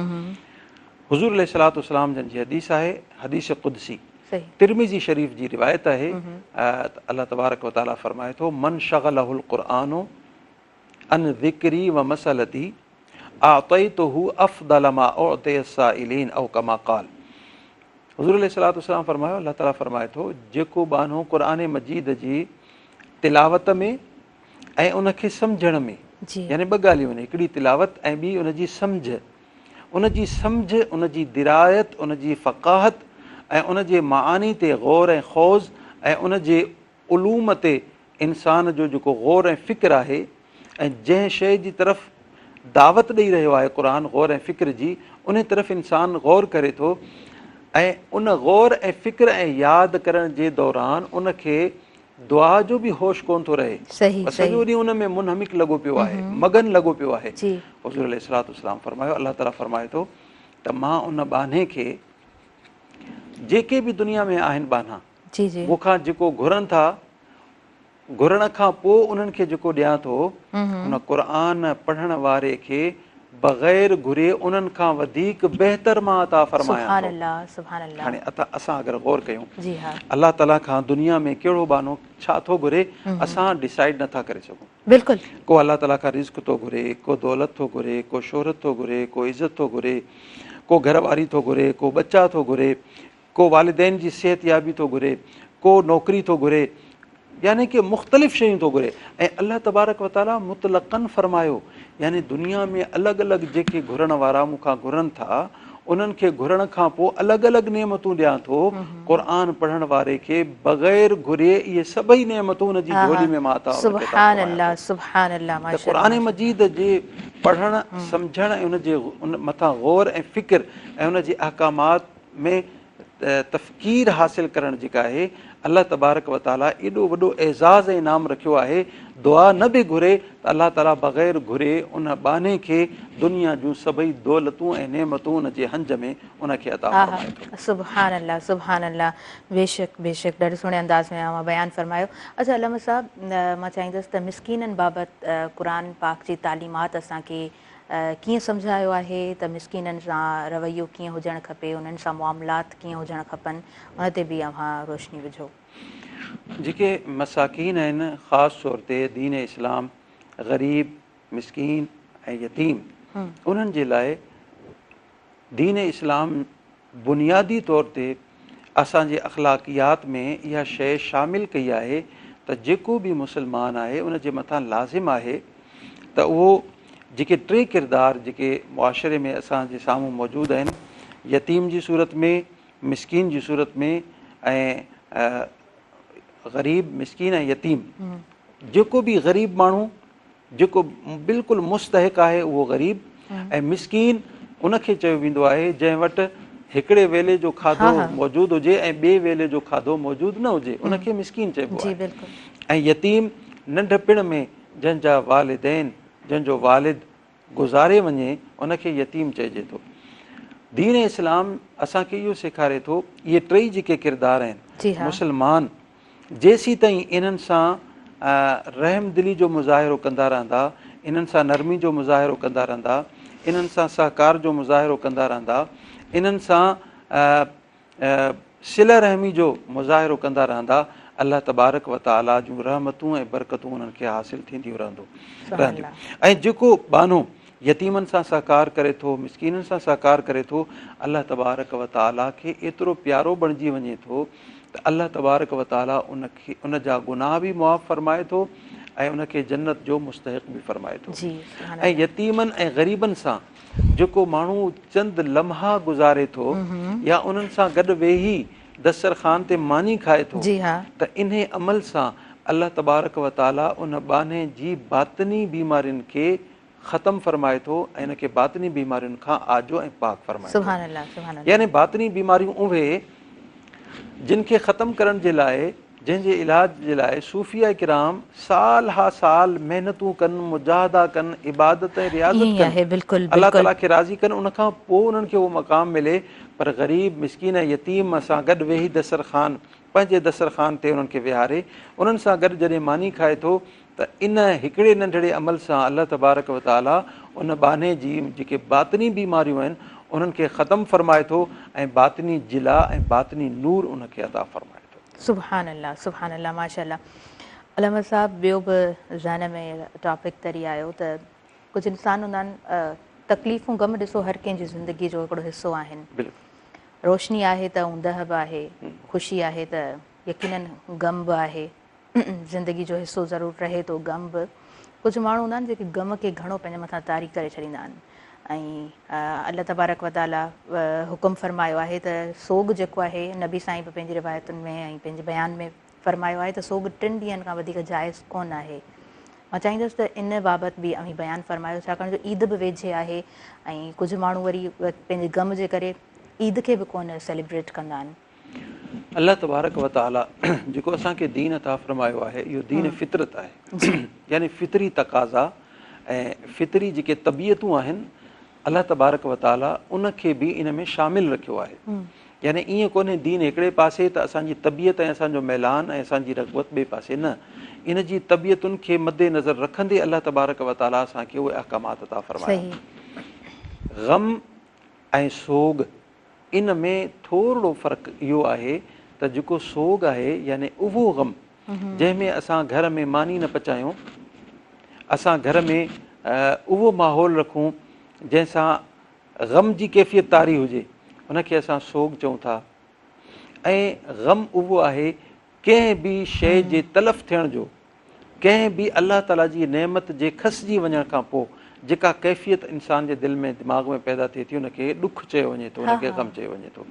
हुज़ूर अलैहिस्सलातु वस्सलाम जन जी हदीस आहे, हदीस क़ुदसी, तिरमिज़ी शरीफ़ जी रिवायत आहे। अलाह तबारक व ताला फरमाए थो, मन शग़लहुल क़ुरआनु अन ज़िक्री व मसलती आतयतुहु अफ़दल मा उअतिय साइलीन औ कमा क़ाल। हुज़ूर अलैहिस्सलातु वस्सलाम फरमायो, अलाह ताला फरमाए थो, जेको बानो क़ुर मजीद जी तिलावत में ऐं उनखे सम्झण में, यानी ॿ ॻाल्हियूं आहिनि, हिकिड़ी तिलावत ऐं ॿी उनजी सम्झ, उनजी दिरायत, उनजी फ़क़ाहत ऐं उनजे मानी ते गौर ऐं ख़ौज़ ऐं उनजे उलूम ते इंसान जो जेको गौर ऐं फ़िक्र आहे, ऐं जंहिं शइ जी तरफ़ दावत ॾेई रहियो आहे क़ुर गौर ऐं फ़िक्र जी, उन तरफ़ इंसान गौर करे थो, ऐं उन गौर ऐं फ़िक्र ऐं यादि करण जे दौरान उनखे दुआ जो बि होश कोन थो रहे, सॼो ॾींहुं उन में मुनहमिक लॻो पियो आहे, मगन लॻो पियो आहे। हुज़ूर अलैहिस्सलातु वस्सलाम फरमायो, अलाह ताला फरमाए थो त मां उन बाने खे, जेके बि दुनिया में आहिनि बाना, मूंखां जेको घुरनि था, घुरण खां पोइ उन्हनि खे जेको ॾियां थो, उन क़ुर पढ़ण वारे खे बग़ैर घुरे उन्हनि खां वधीक बहितर मां अता फरमायां थो। हाणे असां अगरि गौर कयूं, अलाह ताला खां दुनिया में कहिड़ो बानो छा थो घुरे, असां डिसाइड नथा करे सघूं। को अलाह ताला खां रिज़्क़ थो घुरे, को दौलत थो घुरे, को शोहरत थो घुरे, को इज़त थो घुरे, को घरवारी थो घुरे, को बच्चा थो घुरे, को वालिदैन जी सिहत याबी थो घुरे, को नौकिरी थो घुरे, यानी कि मुख़्तलिफ़ शयूं थो घुरे। ऐं अलाह तबारक व ताला मुतलक़न फरमायो, यानी दुनिया में अलॻि अलॻि जेके घुरण वारा मूंखां घुरनि था, उन्हनि खे घुरण खां पोइ अलॻि अलॻि नेमतूं ॾियां थो। क़ुर पढ़ण वारे खे बग़ैर घुरे इहे सभई नेमतूं हुनजी झोली में मां अता फरमायां। क़ुर मजीद जे पढ़ण, सम्झण ऐं उनजे मथां गौर ऐं फ़िक्र ऐं उनजे अहकामात में तफ़कीर हासिल करणु जेका आहे, अल्लाह तबारक व ताला एॾो वॾो एज़ाज़ ऐं इनाम रखियो आहे, दुआ न बि घुरे त अल्लाह ताला बग़ैर घुरे उन बाने खे दुनिया जूं सभई दौलतूं ऐं नेमतूं उन जे हंज में उनखे अता फरमाए थो। सुभान अल्लाह, सुभान अल्लाह। बेशक बेशक, ॾाढे सुहिणे अंदाज़ में मां बयानु फ़रमायो। अच्छा अलामा साहब, मां चाहींदसि त मिसकीननि बाबति क़ुरान पाक जी तालीमात असांखे कीअं सम्झायो आहे त मिसकीननि सां रवैयो कीअं हुजणु खपे, उन्हनि सां मामलात कीअं हुजणु खपनि, उन ते बि रोशनी विझो। जेके मसाकीन आहिनि, ख़ासि तौर ते दीन इस्लाम ग़रीब, मिसकीन ऐं यतीम, उन्हनि जे लाइ दीन इस्लाम बुनियादी तौर ते असांजे अख़लाक़ियात में इहा शइ शामिलु कई आहे त जेको बि मुस्लमान आहे उन जे मथां लाज़िम आहे त उहो जेके टे किरदार जेके मुआशरे में असांजे साम्हूं मौजूदु आहिनि, यतीम जी सूरत में, मिसकीन जी सूरत में ऐं ग़रीब, मिसकीन ऐं यतीम, जेको बि ग़रीब माण्हू जेको बिल्कुलु मुस्तहिक़ आहे उहो ग़रीब, ऐं मिसकीन उनखे चयो वेंदो आहे जंहिं वटि हिकिड़े वेले जो खाधो मौजूदु हुजे ऐं ॿिए वेले जो खाधो मौजूदु न हुजे, उनखे मिसकीन चइबो आहे। ऐं यतीम नंढपिण में जंहिंजा वालिदैन, जंहिंजो वालिद गुज़ारे वञे, उनखे यतीम चइजे थो। दीन इस्लाम असांखे इहो सेखारे थो, इहे टई जेके किरदार आहिनि, मुस्लमान जेसीं ताईं इन्हनि सां रहम दिली जो मुज़ाहिरो कंदा रहंदा, इन्हनि सां नरमी जो मुज़ाहिरो कंदा रहंदा, इन्हनि सां सहकार जो मुज़ाहिरो कंदा रहंदा, इन्हनि सां सिल रहमी जो मुज़ाहिरो कंदा रहंदा, अल्लाह तबारक व ताला जूं रहमतूं ऐं बरकतूं उन्हनि खे हासिलु थींदियूं रहंदियूं। ऐं जेको बानो यतीमनि सां सहकार करे थो, मिसकीननि सां सहकार करे थो, अल्लाह तबारक व ताला खे एतिरो प्यारो बणिजी वञे थो त अल्लाह तबारक व ताला उनखे उन जा गुनाह बि मुआफ़ फरमाए थो ऐं उनखे जन्नत जो मुस्तहिक़ बि फरमाए थो। ऐं यतीमनि ऐं ग़रीबनि सां जेको माण्हू चंद लम्हा गुज़ारे थो या उन्हनि सां गॾु वेही दस्तरखान ते मानी खाए थो, त इन अमल सां अल्लाह तबारक व ताला उन बाने जी बातिनी बीमारियुनि खे ख़तमु फरमाए थो ऐं इनखे बातिनी बीमारियुनि खां आजो ऐं पाक फरमाए थो। यानी बातिनी बीमारियूं उहे जिन खे ख़तमु करण जे लाइ, जंहिंजे इलाज जे लाइ सूफ़िया किराम साल हा साल महिनतूं कनि, मुजाहदा कनि, इबादत ऐं रियाज़त कनि, अल्लाह ताला खे राज़ी कनि, उनखां पोइ उन्हनि खे उहो मक़ाम मिले। पर ग़रीब, मिसकीन ऐं यतीम सां गॾु वेही दस्तरखान, पंहिंजे दस्तरखान ते उन्हनि खे विहारे, उन्हनि सां गॾु जॾहिं मानी खाए थो त इन हिकिड़े नंढड़े अमल सां अल्लाह तबारक व ताला उन बाने जी जेके बातिनी बीमारियूं आहिनि उन्हनि खे ख़तमु फरमाए थो ऐं बातिनी जिला ऐं बातिनी नूर उनखे अता फरमाए थो। सुभान अल्लाह, सुभान अल्लाह, माशाअल्लाह। अलामा साहब, ॿियो बि ज़हन में टॉपिक तरी आयो त कुझु इंसान हूंदा आहिनि, तकलीफ़ूं गम ॾिसो हर कंहिंजी ज़िंदगी जो हिकिड़ो हिसो आहिनि। रोशनी आहे त ऊंदह बि आहे, ख़ुशी आहे त यकीननि गम बि आहे, ज़िंदगी जो हिसो ज़रूरु रहे थो गम बि। कुझु माण्हू हूंदा आहिनि जेके गम खे घणो पंहिंजे मथां तारी करे छॾींदा आहिनि ऐं अल्लाह तबारक व ताला हुकुम फरमायो आहे त सोग जेको आहे, नबी साईं बि पंहिंजी रिवायतुनि में ऐं पंहिंजे बयान में फरमायो आहे त सोग 3 ॾींहंनि खां वधीक जाइज़ कोन आहे। मां चाहींदुसि त इन बाबति बि बयानु फरमायो, छाकाणि जो ईद बि वेझे आहे ऐं कुझु माण्हू वरी पंहिंजे गम जे करे ईद खे बि कोन सेलिब्रेट कंदा आहिनि। अल्लाह तबारक व ताला जेको असांखे दीन अता फरमायो आहे, इहो दीन फितरत आहे, यानी फितरी तक़ाज़ा ऐं फितरी जेके तबियतूं आहिनि, अल्लाह तबारक व ताला उनखे बि इन में शामिलु रखियो आहे। यानी ईअं कोन्हे दीन हिकिड़े पासे त असांजी तबियत ऐं असांजो मैलान ऐं असांजी रग़बत ॿिए पासे, न, इन जी तबियतुनि खे मदे नज़र रखंदे अल्लाह तबारक व ताला असांखे उहे अहकामात अता फरमाया। ग़म ऐं सोग, इन में थोरो फ़र्क़ु इहो आहे त जेको सोग आहे यानी उहो ग़म जंहिंमें असां घर में मानी न पचायूं, असां घर में उहो माहौल रखूं जंहिंसां ग़म जी कैफ़ियत तारी हुजे, उनखे असां सोग चऊं था। ऐं ग़म उहो आहे कंहिं बि शइ जे तलफ़ थियण जो, कंहिं बि अल्लाह ताला जी नेमत जे खसिजी वञण खां पोइ जेका कैफ़ियत इंसान जे दिलि में दिमाग़ में पैदा थिए थी, उनखे ॾुखु चयो वञे थो, उनखे ग़म चयो वञे थो।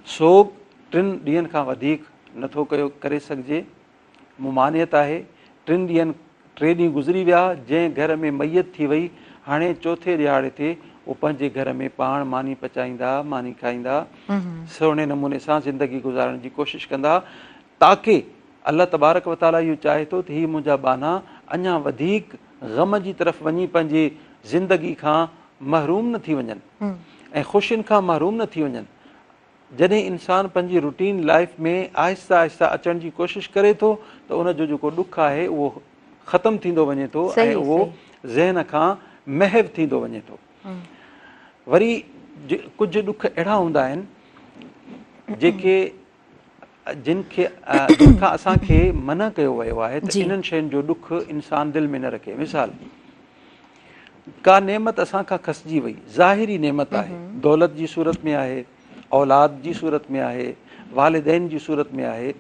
सोग 3 ॾींहंनि खां वधीक नथो करे सघिजे, मुमानियत आहे। 3 ॾींहं गुज़री विया, जंहिं घर में मैयत थी वई, हाणे चौथे ॾियारे ते उहो पंहिंजे घर में पाण मानी पचाईंदा, मानी खाईंदा, सुहिणे नमूने सां ज़िंदगी गुज़ारण जी कोशिशि कंदा। ताकी अल्लाह तबारक व ताला इहो चाहे थो त हीअ मुंहिंजा बाना अञा वधीक ग़म जी तरफ़ वञी पंहिंजी ज़िंदगी खां महरूम न थी वञनि ऐं ख़ुशियुनि खां महरूम न थी वञनि। जॾहिं इंसानु पंहिंजी रूटीन लाइफ में आहिस्ता आहिस्ता अचण जी कोशिशि करे थो त उनजो जेको ॾुखु आहे उहो ख़तमु थींदो वञे थो ऐं उहो ज़हन खां महव थींदो वञे थो। वरी कुझु ॾुख अहिड़ा हूंदा आहिनि जेके जिन खां असांखे मना कयो वियो आहे त इन्हनि शयुनि जो ॾुखु इंसानु दिलि में न रखे। मिसाल, का नेमत असांखां खसिजी वई, ज़ाहिरी नेमत आहे, दौलत जी सूरत में आहे, औलाद जी सूरत में आहे, वालिदैन जी सूरत में आहे।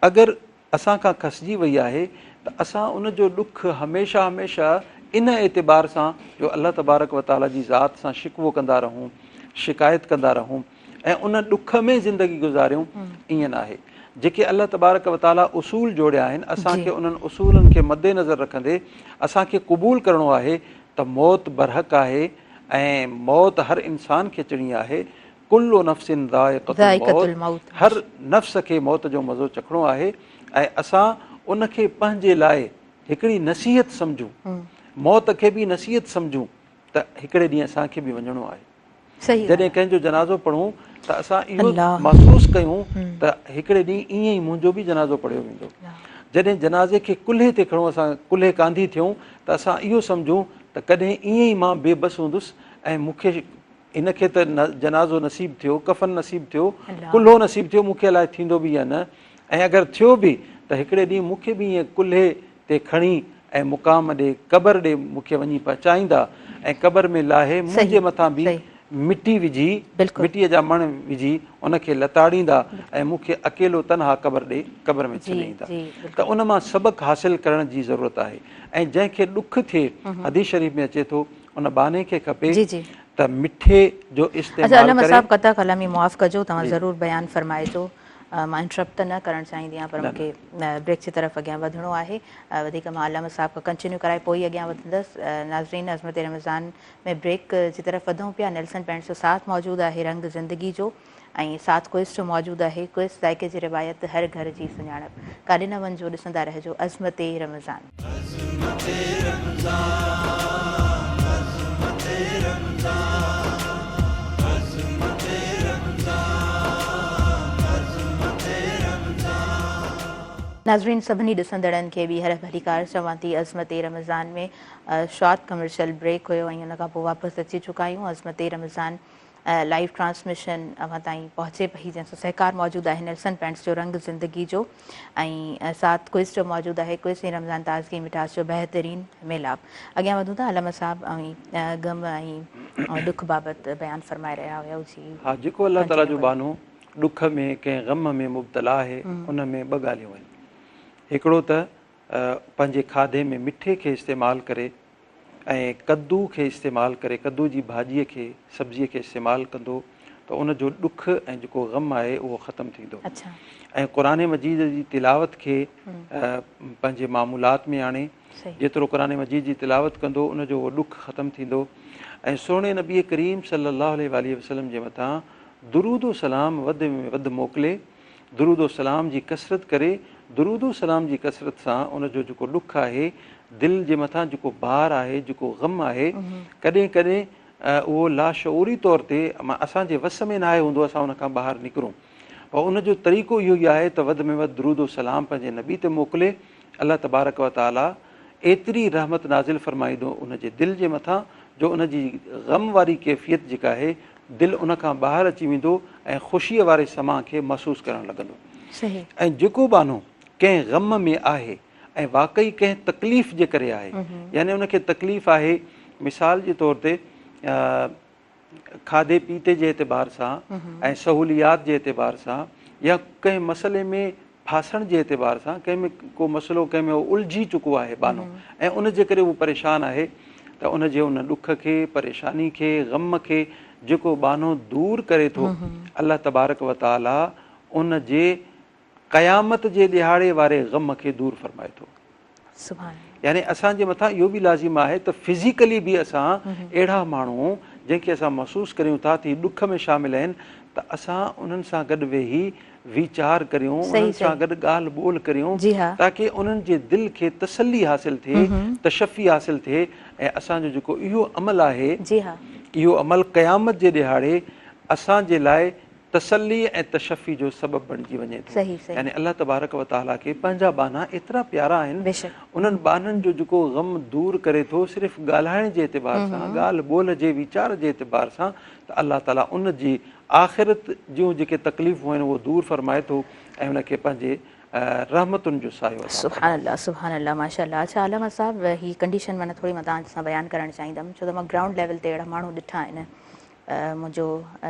अगरि असांखां खसिजी वई आहे त असां उनजो ॾुखु हमेशह हमेशह इन एतिबार सां जो अल्लाह तबारक व ताला जी ज़ात सां शिकवो कंदा रहूं, शिकायत कंदा रहूं ऐं उन ॾुख में ज़िंदगी गुज़ारियूं, ईअं न आहे। जेके अल्लाह तबारक व ताला उसूल जोड़िया आहिनि, असांखे उन्हनि उसूलनि खे मद्देनज़र रखंदे असांखे क़बूल करिणो आहे त मौत बरहक़ आहे ऐं मौत हर इंसान खे अचणी आहे। कुल्लु नफ़्सिन ज़ाइक़तुल मौत, हर नफ़्स खे मौत जो मज़ो चखणो आहे ऐं असां उनखे पंहिंजे लाइ हिकिड़ी नसीहत सम्झूं, मौत खे बि नसीहत सम्झूं त हिकिड़े ॾींहुं असांखे बि वञिणो आहे। जॾहिं कंहिंजो जनाज़ो पढ़ूं त असां इहो महसूसु कयूं त हिकिड़े ॾींहुं ईअं ई मुंहिंजो बि जनाज़ो पढ़ियो वेंदो। जॾहिं जनाज़े खे कुल्हे ते खणूं, असां कुल्हे कांधी थियूं त असां इहो सम्झूं त कॾहिं ईअं ई मां बेबस हूंदुसि ऐं मूंखे इनखे त जनाज़ो नसीबु थियो, कफ़न नसीबु थियो, कुल्हो नसीबु थियो, मूंखे अलाए थींदो बि या न। ऐं अगरि थियो बि त हिकिड़े ॾींहुं मूंखे बि ईअं कुल्हे ते खणी ऐं मुक़ाम ॾे, क़बर ॾे मूंखे वञी पहुचाईंदा ऐं क़बर में लाहे मुंहिंजे मथां बि मिटी विझी, मिटीअ जा मण विझी उनखे लताड़ींदा ऐं मूंखे अकेलो तनहा क़बर में छॾींदा। त उन मां सबक़ु हासिलु करण जी ज़रूरत आहे। ऐं जंहिंखे ॾुखु थिए, हदीस शरीफ़ में अचे थो, उन बाने खे खपे त मिठे जो इस्तेमालु करे। साहब कथा कलामी मुआफ़ कजो, तव्हां ज़रूरु बयानु फरमाइजो। मां इंटरप्ट त न करणु चाहींदी आहियां, पर मूंखे ब्रेक जी तरफ़ अॻियां वधिणो आहे। वधीक मां अलामा साहब खां कंटिन्यू कराए पोइ अॻियां वधंदसि। नाज़रीन, अज़मत रमज़ान में ब्रेक जी तरफ़ वधूं पिया। नेल्सन पेंट्स जो साथ मौजूदु आहे रंग ज़िंदगी जो, ऐं साथ क्विज़ जो मौजूदु आहे। क्विज़ ज़ाइक़े जी रिवायत, हर घर जी सुञाणप। काॾे न वञिजो, ॾिसंदा रहिजो अज़मत रमज़ान। नाज़रीन, सभिनी ॾिसंदड़नि खे बि हर भलीकार चवां थी। अज़मत रमज़ान में शॉर्ट कमर्शियल ब्रेक हुयो ऐं हुन खां पोइ वापसि अची चुका आहियूं। अज़मत रमज़ान लाइव ट्रांसमिशन अवां ताईं पहुचे पई, जंहिंसां सहकार मौजूदु आहे नेल्सन पेंट्स जो रंग ज़िंदगी जो, ऐं साथ क्विज़ जो मौजूदु आहे। क्विज़ ऐं रमज़ान ताज़गी मिठास जो बहितरीनु मिलाप। अॻियां वधूं था। अलामा साहब ऐं ग़म ऐं ॾुख बाबति बयानु फरमाए रहिया हुया। हा, जेको अल्लाह ताला जो बानो ॾुख में कंहिं ग़म में मुब्तला आहे, उन में ॿ ॻाल्हियूं आहिनि। हिकिड़ो त पंहिंजे खाधे में मिठे खे इस्तेमालु करे ऐं कद्दू खे इस्तेमालु करे, कद्दू जी भाॼीअ खे, सब्ज़ीअ खे इस्तेमालु कंदो त उनजो ॾुखु ऐं जेको ग़म आहे उहो ख़तमु थींदो। ऐं क़ुरान मजीद जी तिलावत खे पंहिंजे मामूलात में आणे, जेतिरो क़ुरान मजीद जी तिलावत कंदो उनजो उहो ॾुखु ख़तमु थींदो। ऐं सुहिणे नबी करीम सल्लल्लाहु अलैहि वसल्लम जे मथां दुरूदो सलाम वधि में वधि मोकिले, दुरूदो सलाम जी कसरत करे। दुरूदो सलाम जी कसरत सां उनजो जेको ॾुखु आहे, दिलि जे मथां जेको भार आहे, जेको ग़म आहे, कॾहिं कॾहिं उहो लाशऊरी तौर ते असांजे वस में न आहे हूंदो, असां उन खां ॿाहिरि निकिरूं। पर उनजो तरीक़ो इहो ई आहे त वधि में वधि दुरूदो सलाम पंहिंजे नबी ते मोकिले। अल्लाह तबारक व ताला एतिरी रहमत नाज़िल फरमाईंदो उनजे दिलि जे मथां जो उनजी ग़म वारी कैफ़ियत जेका आहे, दिलि उन खां ॿाहिरि अची वेंदो ऐं ख़ुशीअ वारे समा खे महसूसु करणु लॻंदो। ऐं जेको बानो कंहिं ग़म में आहे ऐं वाक़ई कंहिं तकलीफ़ जे करे आहे, यानी उनखे तकलीफ़ आहे, मिसाल जे तौर ते खाधे पीते जे एतिबार सां ऐं सहूलियात जे एतिबार सां, या कंहिं मसइले में फासण जे एतिबार सां, कंहिं में को मसइलो कंहिं में उलझी चुको आहे बानो, ऐं उन जे करे उहो परेशान आहे, त उनजे उन ॾुख खे, परेशानी खे, ग़म खे जेको बानो दूर करे थो, अल्लाह तबारक व ताला उन जे क़यामत जे ॾिहाड़े वारे ग़म खे दूर फरमाए थो। यानी असांजे मथां इहो बि लाज़िम आहे त फिज़िकली बि असां अहिड़ा माण्हू जंहिंखे असां महसूसु करियूं था त ॾुख में शामिल आहिनि, त असां उन्हनि सां गॾु वेही वीचार करियूं, सही, उन्हनि सां सही। गॾु ॻाल्हि ॿोल करियूं जी हा। ताकी उन्हनि जे दिलि खे तसल्ली हासिलु थिए, तशफ़ी हासिलु थिए ऐं असांजो जेको इहो अमल आहे, जी हा। इहो अमल क़यामत जे ॾिहाड़े असांजे लाइ तसल्ली ऐं तशफ़ी जो सबबु बणिजी वञे थो। सही, सही। यानी अलाह तबारक व ताला खे पंहिंजा बाना एतिरा प्यारा आहिनि, बेशक। उन्हनि बाननि जो जेको ग़म दूर करे थो सिर्फ़ु ॻाल्हाइण जे एतिबार सां, ॻाल्हि ॿोल जे वीचार जे एतिबार सां, त अलाह ताला उन जी आख़िरत जूं जेके तकलीफ़ूं आहिनि उहो दूर फरमाए थो ऐं उनखे पंहिंजे रहमतुनि जो सायो अता फरमाए। सुभान अल्लाह, सुभान अल्लाह, माशाअल्लाह। अच्छा आलम साहब, ही कंडीशन माना थोरी मां तव्हां सां बयानु करणु चाहींदमि, छो त मां ग्राउंड लेवल ते अहिड़ा माण्हू ॾिठा आहिनि, मुंहिंजो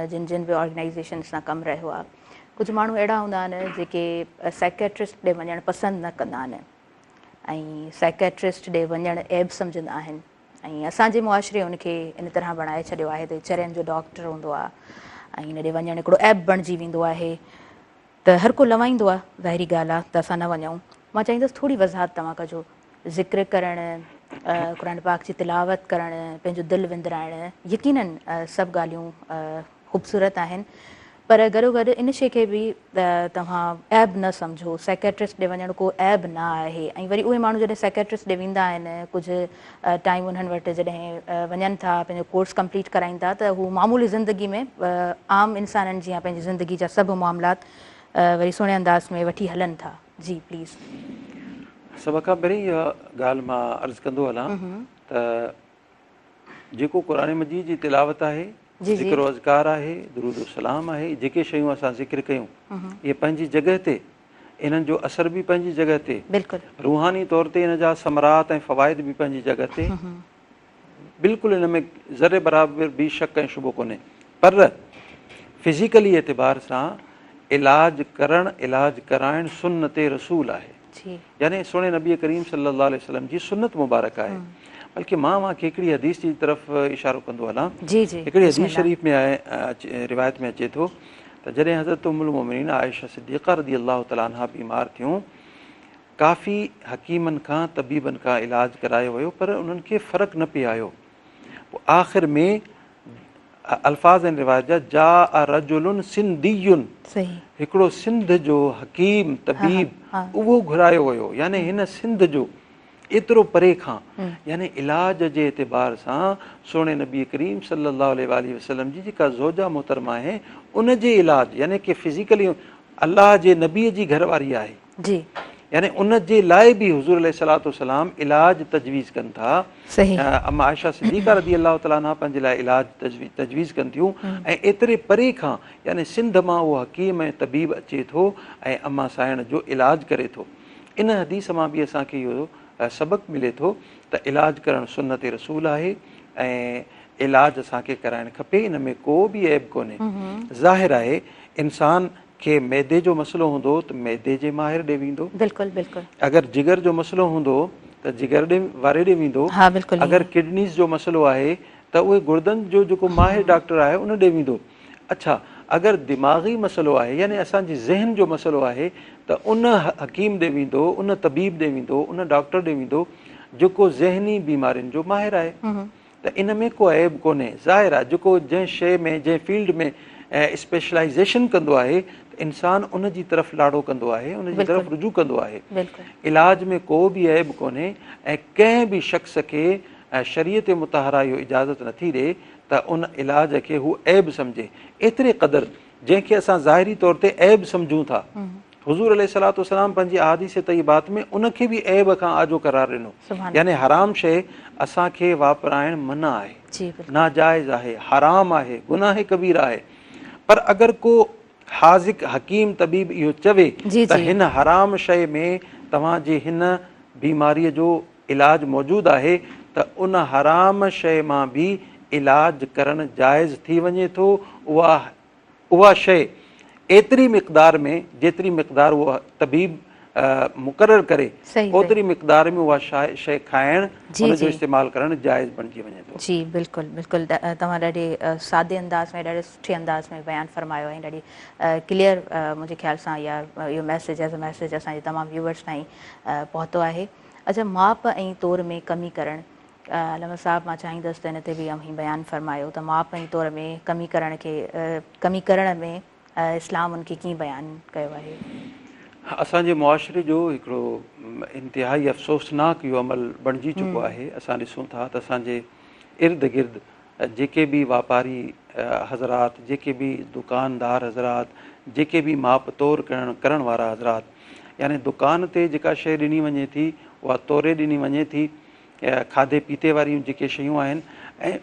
जिन बि ऑर्गेनाइज़ेशन सां कमु रहियो आहे, कुझु माण्हू अहिड़ा हूंदा आहिनि जेके साइकेट्रिस्ट ॾे वञणु पसंदि न कंदा आहिनि ऐं साइकेट्रिस्ट ॾे वञणु ऐब सम्झंदा आहिनि ऐं असांजे मुआशिरे उनखे इन तरह बणाए छॾियो आहे त चरियनि जो डॉक्टर हूंदो आहे ऐं हिन ॾे वञणु हिकिड़ो ऐब बणिजी वेंदो आहे, त हर को लवाईंदो आहे, ज़ाहिरी ॻाल्हि आहे त असां न वञूं। मां चाहींदसि थोरी वज़ाहत तव्हां कजो, ज़िक्र करणु, क़ुर पाक जी तिलावत करणु, पंहिंजो दिलि विंदराइणु, यकीनन सभु ॻाल्हियूं ख़ूबसूरत आहिनि, पर गॾोगॾु इन शइ खे बि तव्हां ऐब न सम्झो, साइकेट्रिस्ट ॾे वञणु को ऐब न आहे। ऐं वरी उहे माण्हू जॾहिं साइकेट्रिस्ट ॾे वेंदा आहिनि, कुझु टाइम उन्हनि वटि जॾहिं वञनि था, पंहिंजो कोर्स कंप्लीट कराइनि था, त हू मामूली ज़िंदगी में आम इंसाननि जीअं पंहिंजी ज़िंदगी जा सभु मामलात वरी सुहिणे अंदाज़ में वठी हलनि था। जी प्लीज़। सभ खां पहिरीं इहा ॻाल्हि मां अर्ज़ु कंदो हलां त जेको क़ुर मजीद जी तिलावत आहे, जी, जी। ज़िक्र अज़कार आहे, दुरूद सलाम आहे, जेके शयूं असां ज़िक्र कयूं इहे पंहिंजी जॻह ते, इन्हनि जो असर बि पंहिंजी जॻह ते, बिल्कुलु रूहानी तौर ते इन जा समरात ऐं फ़वाइद बि पंहिंजी जॻह ते, बिल्कुलु इन में ज़रे बराबरि बि शक ऐं शुबो कोन्हे। पर फिज़िकली एतिबार सां इलाज करणु, इलाज कराइणु सुन्नत रसूल आहे, जी। यानी सुहिणे नबी करीम सल्लल्लाहु अलैहि वसल्लम जी सुन्नत मुबारक आहे। बल्कि मां खे हिकिड़ी हदीस जी तरफ़ इशारो कंदो हलां। जी, जी। हिकिड़ी हदीस शरीफ़ में आहे, रिवायत में अचे थो त जॾहिं हज़रत उम्मुल मोमिनीन आयशा सिद्दीक़ा रज़ी अल्लाह तआला अन्हा बीमार थियूं, काफ़ी हकीमनि खां, तबीबनि खां इलाज करायो वियो, पर उन्हनि खे फ़र्क़ु न पियो आयो। पोइ आख़िर में अल्फाज़ आहिनि रिवायत जा, जा रजुलुन सिंधियुन, सही। हिकिड़ो सिंध जो हकीम तबीब उहो घुरायो वियो, यानी हिन सिंध जो एतिरो परे खां, यानी इलाज जे एतिबार सां सुहिणे नबी करीम सल्लल्लाहु अलैहि वसल्लम जी जेका ज़ौजा मोहतरमा आहे, उन जे इलाज यानी कि फिज़िकली अलाह जे नबीअ जी घरवारी आहे, जी। यानी उन जे लाइ बि हुज़ूर अलैहिस्सलातु वस्सलाम इलाज तजवीज़ कनि था। सही। अम्मा आयशा सिद्दीक़ा रज़ी अल्लाह तआला अन्हा पंहिंजे लाइ इलाज तजवीज़ कनि थियूं ऐं एतिरे परे खां, यानी सिंध मां उहो हकीम ऐं तबीब अचे थो ऐं अम्मा साइण जो इलाज करे थो। इन हदीस मां बि असांखे इहो सबक़ु मिले थो त इलाज करणु सुन्नत रसूल आहे ऐं इलाज असांखे कराइणु खपे, इन में को बि ऐब कोन्हे। ज़ाहिर आहे इंसान खे मैदे जो मसइलो हूंदो त मैदे जे माहिर ॾे वेंदो, बिल्कुलु, बिल्कुलु। अगरि जिगर जो मसइलो हूंदो त जिगर वारे ॾे वेंदो, हा, बिल्कुलु। अगरि किडनीज़ जो मसइलो आहे त उहे गुर्दनि जो जेको माहिर डॉक्टर आहे उन ॾे वेंदो। अच्छा, अगरि दिमाग़ी मसइलो आहे, यानी असांजी ज़हन जो मसइलो आहे, त उन हकीम ॾे वेंदो, उन तबीब ॾे वेंदो, उन डॉक्टर ॾे वेंदो जेको ज़हनी बीमारियुनि जो माहिर आहे। त इन में को ऐब कोन्हे। ज़ाहिर आहे जेको जंहिं शइ में, जंहिं फील्ड में स्पेशलाइज़ेशन कंदो आहे त इंसानु उन जी तरफ़ लाड़ो कंदो आहे, उन जी तरफ़ रुजू कंदो आहे। इलाज में को बि ऐब कोन्हे ऐं कंहिं बि शख़्स खे शरीयत मुताहरा इहो इजाज़त नथी ॾे त उन इलाज खे हू ऐब सम्झे। एतिरे क़दुरु जंहिंखे असां ज़ाहिरी तौर ते ऐब सम्झूं था, हुज़ूर अलैहिस्सलातु वस्सलाम पंहिंजी अहादीस तय्यबात में उनखे बि ऐब खां आजो करार ॾिनो, यानी हराम शइ असांखे वापराइणु मना आहे, नाजाइज़ आहे, हराम आहे, गुनाह कबीर आहे। पर अगरि को हाज़िक हकीम तबीब इहो चवे त हिन हराम शइ में तव्हांजे हिन बीमारीअ जो इलाज मौजूदु आहे, त उन हराम शइ मां बि इलाज करणु जाइज़ थी वञे थो। उहा शइ एतिरी मिक़दार में, जेतिरी मिक़दार उहा तबीब मुक़ररु करे, ओतिरी मिक़दार में उहा शइ खाइणु, उनजो इस्तेमालु करणु जाइज़ बणिजी वञे थो। जी बिल्कुलु, बिल्कुलु। तव्हां ॾाढे सादे अंदाज़ में, ॾाढे सुठे अंदाज़ में बयानु फरमायो ऐं ॾाढी क्लियर मुंहिंजे ख़्याल सां इहो मैसेज एज़ अ मैसेज असांजे तमामु व्यूअर्स ताईं पहुतो आहे। अच्छा, माप ऐं तौर में कमी करणु, अलमा साहब मां चाहींदसि त हिन ते बि अमीं बयानु फरमायो त माप जी तौर में कमी करण में इस्लाम उनखे कीअं बयानु कयो आहे। असांजे मुआशिरे जो हिकिड़ो इंतिहाई अफ़सोसनाक इहो अमल बणिजी चुको आहे। असां ॾिसूं था त असांजे इर्द गिर्द जेके बि वापारी हज़रात, जेके बि दुकानदार हज़रात, जेके बि माप तोड़ करण वारा हज़रात, यानी दुकान ते जेका शइ ॾिनी वञे थी उहा तोरे ॾिनी वञे थी। खाधे पीते वारियूं जेके शयूं आहिनि ऐं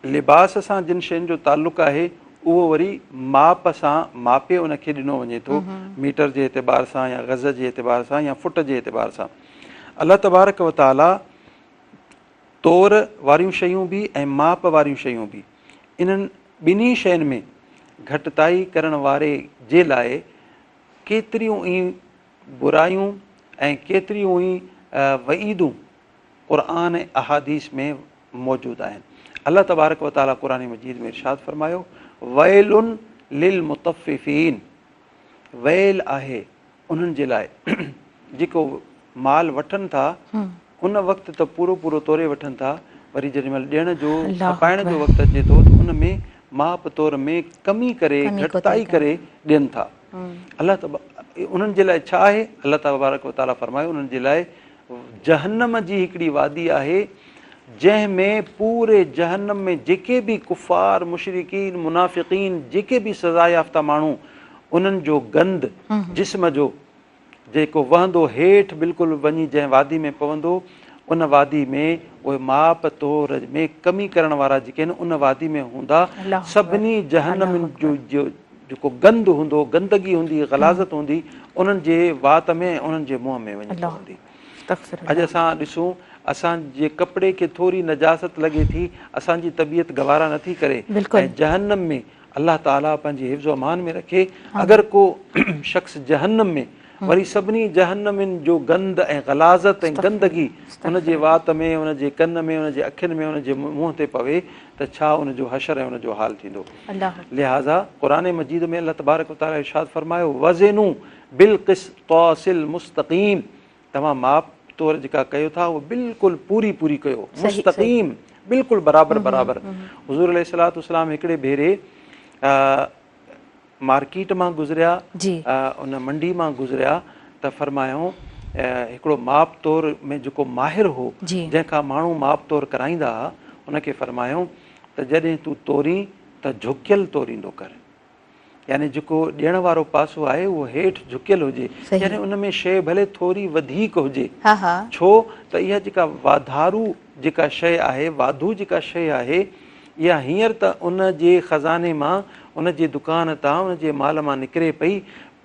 लिबास सां जिन शयुनि जो ताल्लुक़ु आहे उहो वरी माप सां मापे उनखे ॾिनो वञे थो, मीटर जे एतबार सां या गज़ जे एतबार सां या फुट जे एतबार सां। अलाह तबारक व ताला तौर वारियूं शयूं बि ऐं माप वारियूं शयूं बि, इन्हनि ॿिन्ही शयुनि में घटिताई करण वारे जे लाइ केतिरियूं ई बुरायूं ऐं केतिरियूं ई वईदूं क़ुरान ऐं अहादीस में मौजूदु आहिनि। अलाह तबारक व ताला क़ुरान मजीद में इरशाद फरमायो, वैलुन लिल मुतफ़िफ़ीन, वैल आहे उन्हनि जे लाइ जेको माल वठनि था उन वक़्तु त पूरो पूरो तोरे वठनि था, वरी जेॾी महिल ॾियण जो छपाइण जो वक़्तु अचे थो त उन में माप तौर में कमी करे घटिताई करे ॾियनि था। अलाह उन्हनि जे लाइ छा आहे? अलाह तबारक व ताला फरमायो उन्हनि जे लाइ जहन्नम जी हिकिड़ी वादी आहे जंहिंमें पूरे जहन्नम में जेके बि कुफ़ार, मुशरिकीन, मुनाफ़िक़ीन, जेके बि सज़ा याफ़्ता माण्हू, उन्हनि जो गंद जिस्म जो जेको वहंदो हेठि बिल्कुलु वञी जंहिं वादी में पवंदो, उन वादी में उहे माप तौर में कमी करण वारा जेके आहिनि उन वादी में हूंदा। सभिनी जहन्नम जो जेको गंद हूंदो, गंदगी हूंदी, गलाज़त हूंदी, उन्हनि जे वात में, उन्हनि जे मुंहं में वञी पवंदी। अॼु असां ॾिसूं, असांजे कपिड़े खे थोरी नजासत लॻे थी, असांजी तबियत गवारा नथी करे, ऐं जहन्नम में अलाह ताला पंहिंजे हिफ़्ज़ अमान में रखे, अगरि को शख़्स जहन्नम में वरी सभिनी जहन्नमिन जो गंद ऐं गलाज़त ऐं गंदगी उनजे वात में, उनजे कन में, उनजे अखियुनि में, उनजे मुंहं ते पवे त छा उनजो हशर ऐं उनजो हाल थींदो। लिहाज़ा क़ुरान मजीद में अल्लाह तबारक व तआला इरशाद फरमायो, वज़िनू बिलक़िस्तासिल मुस्तक़ीम, तव्हां माप तौर जेका कयो था उहो बिल्कुलु पूरी पूरी कयो, मुस्तक़ीम, बिल्कुलु बराबरि बराबरि। हुज़ूर अलैहिस्सलातु वस्सलाम हिकिड़े भेरे मार्केट मां गुज़रिया, उन मंडी मां गुज़रिया त फरमायूं हिकिड़ो माप तौर में जेको माहिर हो, जंहिंखां माण्हू माप तौर कराईंदा हुआ, उनखे फरमायूं त जॾहिं तूं तोरी त झुकियल तोरींदो कर, यानी जेको ॾियण वारो पासो आहे उहो हेठि झुकियल हुजे, यानी उन में शइ भले थोरी वधीक हुजे। छो त इहा जेका वाधारू जेका शइ आहे, वाधू जेका शइ आहे, इहा हींअर त उन जे ख़ज़ाने मां, उन जे दुकान तां, उन जे माल मां निकिरे पई,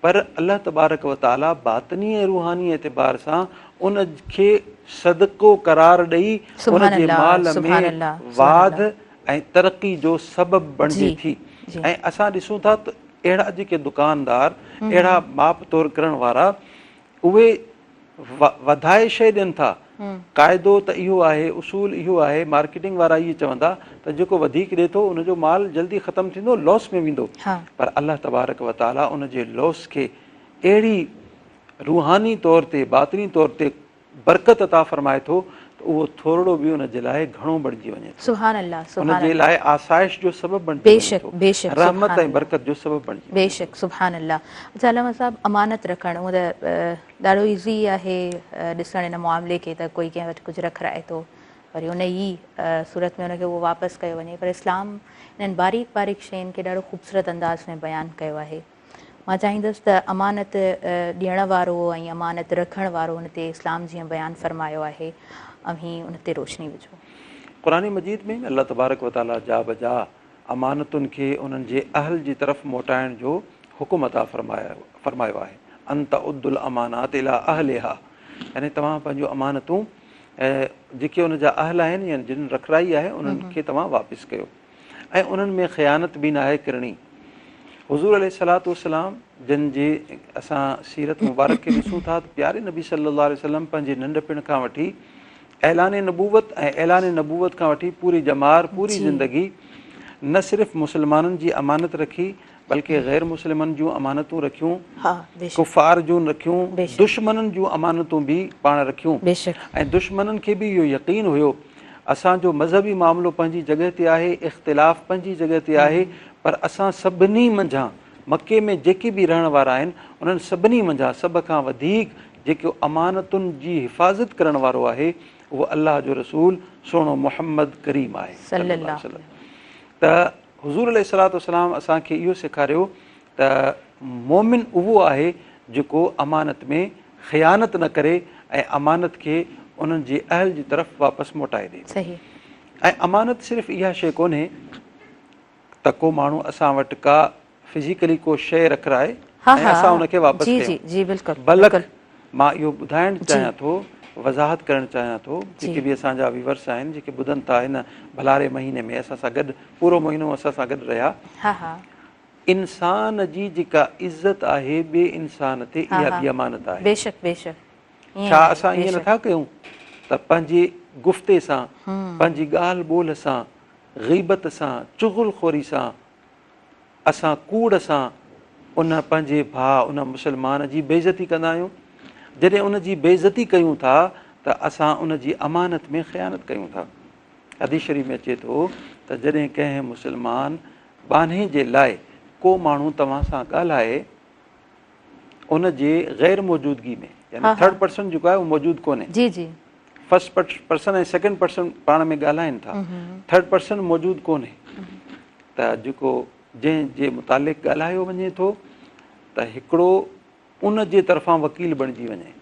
पर अल्लाह तबारक व ताला बातनी ऐं रूहानी एतबार सां उन खे सदको करार ॾेई उन जे माल में वाध ऐं तरक़ी जो सबबु बणिजे थी। ऐं असां ॾिसूं था त अहिड़ा जेके दुकानदार, अहिड़ा माप तौर करण वारा, उहे वधाए शइ ॾियनि था। क़ाइदो त इहो आहे, उसूल इहो आहे, मार्केटिंग वारा इहे चवंदा त जेको वधीक ॾिए थो उनजो माल जल्दी ख़तमु थींदो, लॉस में वेंदो। पर अल्लाह तबारक व ताला उन जे लॉस खे अहिड़ी रूहानी तौर ते, बातिनी तौर ते बरकत अता फरमाए थो त उहो थोरो बि उन जे लाइ घणो बणिजी वञे थो, सुभान अल्लाह, उन जे लाइ आसाइश जो सबबु बणिजी वञे थो, रहमत ऐं बरकत जो सबबु बणिजी वञे थो। बेशक, सुभान अल्लाह। अच्छा अलमा साहब, अमानत रखणु उहो त ॾाढो ईज़ी आहे ॾिसणु इन मामले खे, त कोई कंहिं वटि कुझु रखाए थो, वरी उन ई सूरत में उनखे उहो वापसि कयो वञे, पर इस्लाम इन्हनि बारीक बारीक शयुनि खे ॾाढो ख़ूबसूरत अंदाज़ में बयानु कयो आहे। मां चाहींदसि त अमानत ॾियण वारो ऐं अमानत रखण वारो उन ते इस्लाम जीअं बयानु फरमायो आहे, अमीं उन ते रोशनी विझो। क़ुरान मजीद में अल्लाह तबारक व ताला जा बजा अमानतुनि खे उन्हनि जे अहल जी तरफ़ मोटाइण जो हुकुम अता फरमायो आहे। अंत उद्दुल अमानात इला अहलिहा, यानी तव्हां पंहिंजूं अमानतूं जेके उन जा अहल आहिनि या जिन रखराई आहे उन्हनि खे तव्हां वापसि कयो, ऐं उन्हनि में ख़यानत बि नाहे करणी। हुज़ूर अलैहिस्सलातु वस्सलाम जिन जी असां सीरत मुबारक खे ॾिसूं था त प्यारे नबी सल्लल्लाहु अलैहि वसल्लम पंहिंजे नंढपिण खां वठी ऐलान नबूवत ऐं ऐलान नबूवत खां वठी पूरी जमार, पूरी ज़िंदगी न सिर्फ़ु मुस्लमाननि जी अमानत रखी, बल्कि गैर मुस्लिमनि जूं अमानतूं रखियूं, कुफ़ार जूं रखियूं, दुश्मननि जूं अमानतूं बि पाण रखियूं। ऐं दुश्मननि खे बि इहो यकीन हुयो असांजो मज़हबी मामिलो पंहिंजी जॻह ते आहे, इख़्तिलाफ़ पंहिंजी जॻह ते आहे, पर असां सभिनी मंझां मके में जेके बि रहण वारा आहिनि उन्हनि सभिनी मंझां सभ खां वधीक जेको अमानतुनि जी हिफ़ाज़त करण वारो आहे उहो अलाह जो रसूल सुहिणो मुहम्मद करीम आहे सल्लल्लाहु अलैहि वसल्लम। त हुज़ूर अलैहिस्सलातु वस्सलाम असांखे इहो सेखारियो त मोमिन उहो आहे जेको अमानत में ख़यानत न करे ऐं अमानत खे उन्हनि जे अहल जी तरफ़ वापसि मोटाए ॾे। सही। ऐं अमानत सिर्फ़ु इहा शइ कोन्हे त को माण्हू असां वटि का फिज़िकली को शइ रखाए ऐं असां उनखे वापसि कयूं, बल्कि मां इहो ॿुधाइणु चाहियां थो, वज़ाहत करणु चाहियां थो, जेके बि असांजा व्यूअर्स आहिनि जेके ॿुधनि था हिन भलारे महीने में असां सां गॾु पूरो महीनो असां सां गॾु रहिया, इंसान जी जेका इज़त आहे ॿिए इंसान ते इहा बि अमानत आहे। बेशक बेशक। छा असां ईअं नथा कयूं त पंहिंजे गुफ़्ते सां, पंहिंजी ॻाल्हि ॿोल सां, ग़ीबत सां, चुगलखोरी सां, असां कूड़ सां उन पंहिंजे भाउ उन मुस्लमान जी बेइज़ती कंदा आहियूं? जॾहिं उन जी बेइज़ती कयूं था त असां उन जी अमानत में ख़यानत कयूं था। हदीस शरीफ़ में अचे थो त जॾहिं कंहिं मुस्लमान बाने जे लाइ को माण्हू तव्हां सां ॻाल्हाए उन जे ग़ैर मौजूदगी में, यानी थर्ड पर्सन जेको आहे उहो मौजूदु कोन्हे, जी जी, फर्स्ट पर्सन ऐं सेकेंड पर्सन पाण में ॻाल्हाइनि था, थर्ड पर्सन मौजूदु कोन्हे, त जेको जंहिंजे मुतालिक़ ॻाल्हायो वञे थो त हिकिड़ो उन जे तरफ़ां वकील बणिजी वञे,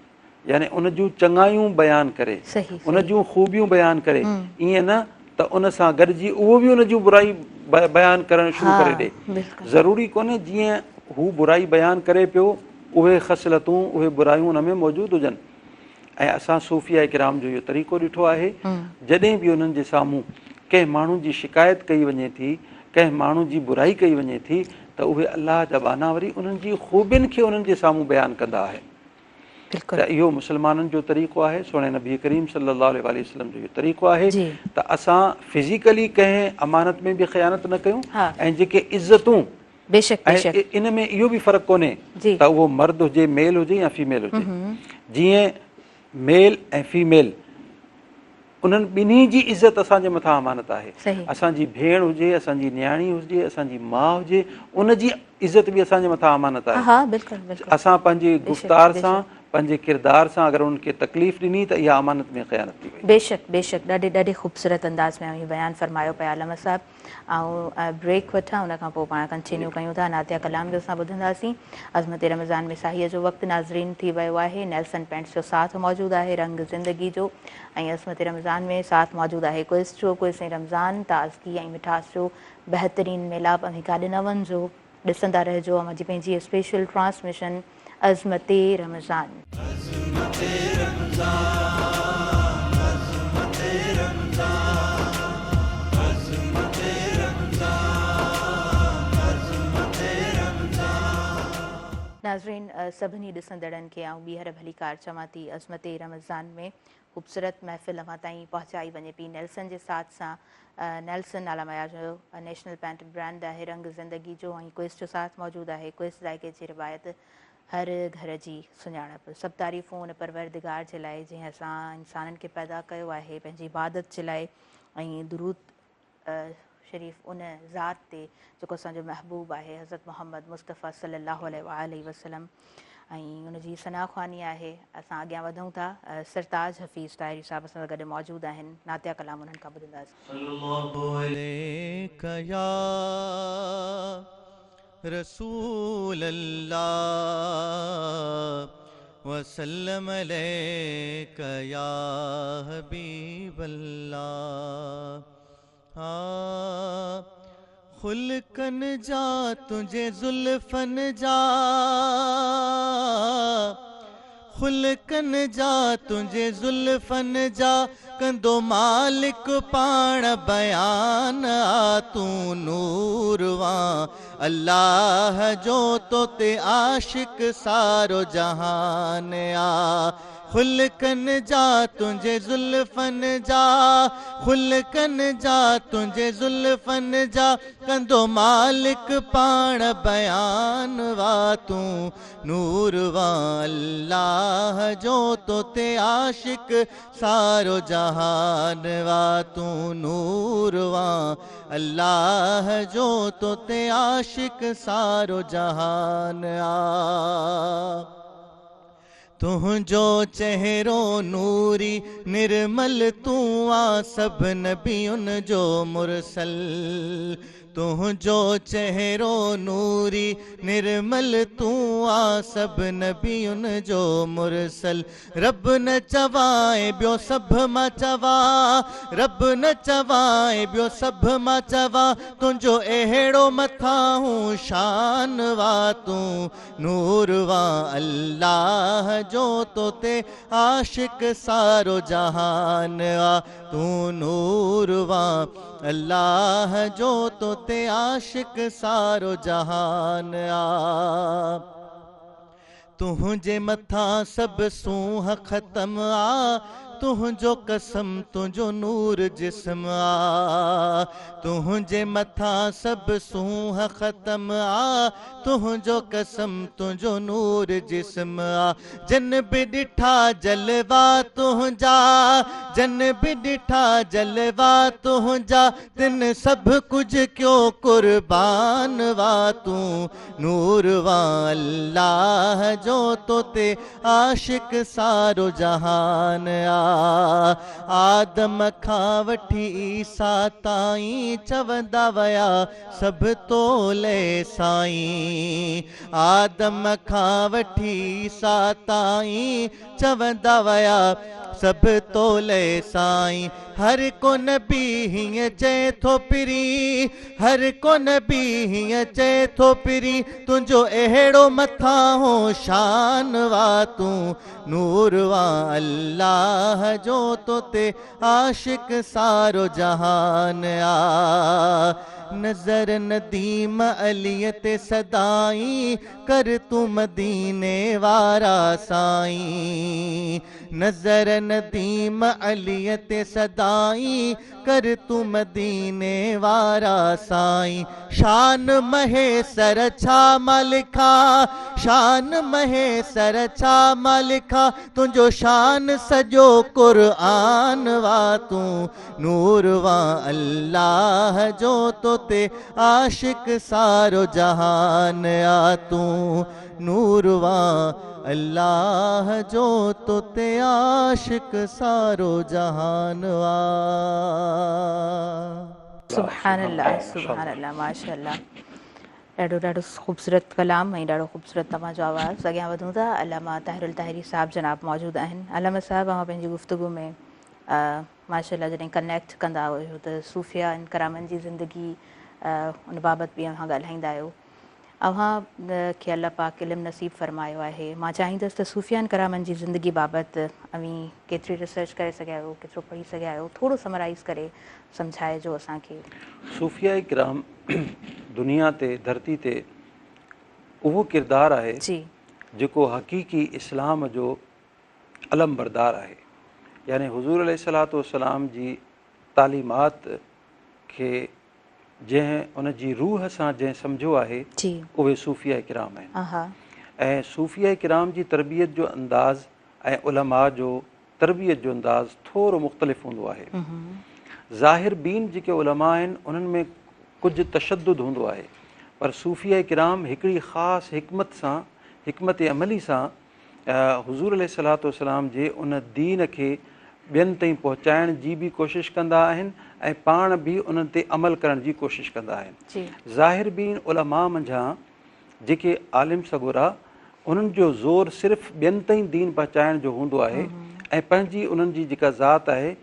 यानी उन जूं चङायूं बयानु करे, उन जूं ख़ूबियूं बयानु करे, ईअं न त उन सां गॾिजी उहो बि उन जूं बुराई बयानु करणु शुरू करे ॾे। ज़रूरी कोन्हे जीअं हू बुराई बयानु करे पियो उहे ख़सलतूं उहे बुरायूं उन में मौजूदु हुजनि। ऐं असां सूफ़िया किराम जो इहो तरीक़ो ॾिठो आहे, जॾहिं बि उन्हनि जे साम्हूं कंहिं माण्हू जी शिकायत कई वञे थी, कंहिं माण्हू जी बुराई कई वञे थी, त उहे अलाह जा बाना वरी उन्हनि जी ख़ूबियुनि खे उन्हनि जे साम्हूं बयानु कंदा आहिनि। त इहो मुस्लमाननि जो तरीक़ो आहे, सुहिणे नबी करीम सल्लल्लाहु अलैहि वसल्लम जो इहो तरीक़ो आहे त असां फिज़िकली कंहिं अमानत में बि ख़यानत न कयूं, ऐं जेके इज़तूं ऐं इन में इहो बि फ़र्क़ु कोन्हे त उहो मर्द हुजे, मेल हुजे या फीमेल हुजे, जीअं मेल ऐं फीमेल उन्हनि ॿिन्ही जी इज़त असांजे मथां अमानत आहे। असांजी भेण हुजे, असांजी न्याणी हुजे, असांजी माउ हुजे, उन जी इज़त बि असांजे मथां अमानत आहे। असां पंहिंजे गुफ़्तार सां, पंहिंजे किरदार सां अगरि उनखे तकलीफ़ ॾिनी त इहा अमानत में ख़यानत थी वई। बेशक बेशक, ॾाढे ॾाढे ख़ूबसूरत अंदाज़ में इहो बयानु फरमायो पिया आलम साहब। ऐं ब्रेक वठां, उन खां पोइ पाण कंटिन्यू कयूं था, नातिया कलाम जो असां ॿुधंदासीं। अज़मत रमज़ान में साहीअ जो वक़्तु नाज़रीन थी वियो आहे, नेल्सन पेंट्स जो साथ मौजूदु आहे रंग ज़िंदगी जो, ऐं अज़मत रमज़ान में साथ मौजूदु आहे क्विज़ जो, क्विज़ ऐं रमज़ान, ताज़गी ऐं मिठास जो बहितरीनु मिलाप, ऐं काॾे न वञिजो, ॾिसंदा रहिजो असांजी पंहिंजी स्पेशल ट्रांसमिशन अज़मत रमज़ान। नाज़रीन, सभिनी ॾिसंदड़नि खे आऊं ॿीहर भलीकार चवां थी, अज़मत रमज़ान में ख़ूबसूरत महफ़िल अवां ताईं पहुचाई वञे पई नेल्सन जे साथ सां। नेल्सन आलामया जो नेशनल पेंट ब्रांड आहे, रंग ज़िंदगी जो, ऐं क्विज़ जो साथ मौजूदु आहे। क्विज़ ज़ाइके जी रिवायत, हर घर जी सुञाणप, सभु तारीफ़ूं उन परवरदिगार जे लाइ जंहिं असां इंसाननि खे पैदा कयो आहे पंहिंजी इबादत जे लाइ, ऐं दुरूद शरीफ़ उन ज़ात ते जेको असांजो महबूब आहे हज़रत मोहम्मद मुस्तफ़ा सल्लल्लाहु अलैहि वसल्लम, ऐं उनजी सना ख़्वानी आहे। असां अॻियां वधूं था, सरताज हफ़ीज़ ताहिरी साहिब असां सां गॾु मौजूदु आहिनि, नातिया कलाम उन्हनि खां ॿुधंदासीं। रसूल अल्लाह वसल्लम अलैका या हबीब अल्लाह। खुलकन जा तुझे जुल्फन जा, खुलकन जा तुझे जुल्फन जा, कंदो मालिक पाण बयान आ तू नूरवा, अल्लाह जो तो ते आशिक सारो जहान आ, खुलकन जा तुंहिंजे ज़ुल्फ़न जा खुलकन जा तुंहिंजे ज़ुल्फ़न जा कंदो मालिक पाण बयान वा तूं नूर वा अल्लाह जो तो ते आशिक सारो जहान वा तूं नूर वा अल्लाह जो तो ते आशिक सारो जहान आ तुंहिंजो चेहरो नूरी निर्मल तूं आ सब नबियुनि जो मुरसल तुंहिंजो चेहरो नूरी निर्मल तूं आ सब नबियुनि जो मुरसल रब न चवाए ॿियो सभ मां चवा रब न चवाए ॿियो सभ मां चवा तुंहिंजो अहिड़ो मथां हूं शान वा तूं नूर वा अल्लाह जो तो ते आशिक सारो जहान आ तूं नूर वा अल्लाह जो तो ते आशिक सारो जहान आ तुंहिंजे मथां सब सूंह ख़त्म आ तुंहिंजो कसम तुंहिंजो नूर जिस्म आ तुंहिंजे मथां सब सूंह ख़त्म आ तुंहिंजो कसम तुंहिंजो नूर जिस्म आ जन बि ॾिठा जलवा तुंहिंजा जन बि ॾिठा जलवा तुंहिंजा तिन सभु कुझु कयो कुर्बान वा तूं नूर वा अल्लाह जो तो ते आशिक सारो जहान आ आदम खां वठी ईसा ताईं चवंदा वया सभ तोले साईं आदम खां वठी ईसा ताईं चवंदा वया सब तोले साईं हर को नबी हीअं चए थो पिरी हर को नबी हीअं चए थो पिरी तुंहिंजो अहिड़ो मथां हो शान वा तूं नूर वा अल्लाह जो तो ते आशिक सारो जहान आ नजर नदीम अलीअ ते सदाई कर तूं मदीने वारा साईं नजर नदीम अलीअ ते सदाई कर तूं मदीने वारा साईं शान महेसर छा मालिका शान महेसर छा मालिका तुंहिंजो शान सॼो क़ुरआन वा तूं नूर वा अल्लाह जो तो ते आशिक सारो जहान आ तूं नूर वा अल्लाह जो तो ते आशिक सारो जहान आ सुभान अल्लाह माशाअल्लाह ॾाढो ॾाढो ख़ूबसूरत कलाम ऐं ॾाढो ख़ूबसूरत तव्हांजो आवाज़ अॻियां वधूं था अलामा ताहिरुल ताहिरी साहिबु जनाब मौजूदु आहिनि अलामा साहिबु मां पंहिंजी गुफ़्तगू में माशाअल्लाह जॾहिं कनेक्ट कंदा हुयो त सूफ़िया ऐं करामनि जी ज़िंदगी उन बाबति बि अव्हां ॻाल्हाईंदा आहियो अव्हां खे अल्लाह पाक इल्मु नसीब फ़रमायो आहे मां चाहींदसि त सूफ़िया ऐं करामनि जी ज़िंदगी बाबति अवी केतिरी रिसर्च करे सघिया आहियो केतिरो पढ़ी सघिया आहियो थोरो समराइज़ करे सम्झाइजो असांखे सूफ़िया किराम दुनिया ते धरती ते उहो किरदारु आहे जेको हक़ीक़ी इस्लाम जो अलम बरदार आहे यानी हुज़ूर अलैहिस्सलातु वस्सलाम जी तालीमात खे जंहिं उन जी रूह सां जंहिं सम्झो आहे उहे सूफ़िया किराम आहिनि ऐं सूफ़िया किराम जी तरबियत जो अंदाज़ ऐं उलमा जो तरबियत जो अंदाज़ थोरो मुख़्तलिफ़ हूंदो आहे ज़ाहिर बीन जेके उलमा आहिनि उन्हनि में कुझु तशद्दुद हूंदो आहे पर सूफ़िया किराम हिकिड़ी ख़ासि हिकमत अमली सां हुज़ूर अलैहिस्सलातु वस्सलाम जे उन दीन खे ॿियनि ताईं पहुचाइण जी बि कोशिशि कंदा आहिनि ऐं पाण बि उन्हनि ते अमल करण जी कोशिशि कंदा आहिनि ज़ाहिर बीन उलमा मंझां जेके आलिम सगुरा उन्हनि जो ज़ोर सिर्फ़ु ॿियनि ताईं दीन पहुचाइण जो हूंदो आहे ऐं पंहिंजी उन्हनि जी जेका ज़ात आहे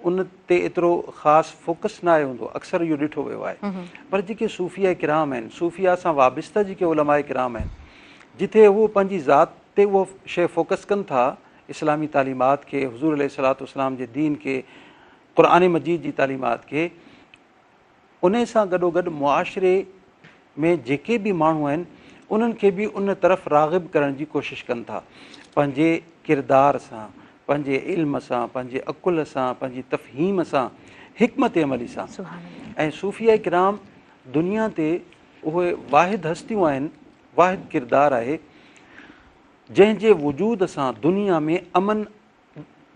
उन ते एतिरो ख़ासि फोकस न आहे हूंदो अक्सर इहो ॾिठो वियो आहे पर जेके सूफ़िया किराम आहिनि सूफ़िया सां वाबिस्ता जेके उलमा किराम आहिनि जिथे उहो पंहिंजी ज़ात ते उहो शइ फोकस कनि था इस्लामी तालीमात खे हुज़ूर अलैहिस्सलातु वस्सलाम जे दीन खे क़ुरान मजीद जी तालीमात खे उन सां गॾोगॾु मुआशिरे में जेके बि माण्हू आहिनि उन्हनि खे बि उन तरफ़ राग़िब करण जी कोशिशि कनि था पंहिंजे किरदार सां, पंहिंजे इल्म सां, पंहिंजे अकुल सां, पंहिंजी तफ़हीम सां, हिकमत अमली सां। ऐं सूफ़िया किराम दुनिया ते उहे वाहिद हस्तियूं आहिनि, वाहिद किरदार आहे जंहिंजे वजूद सां दुनिया में अमन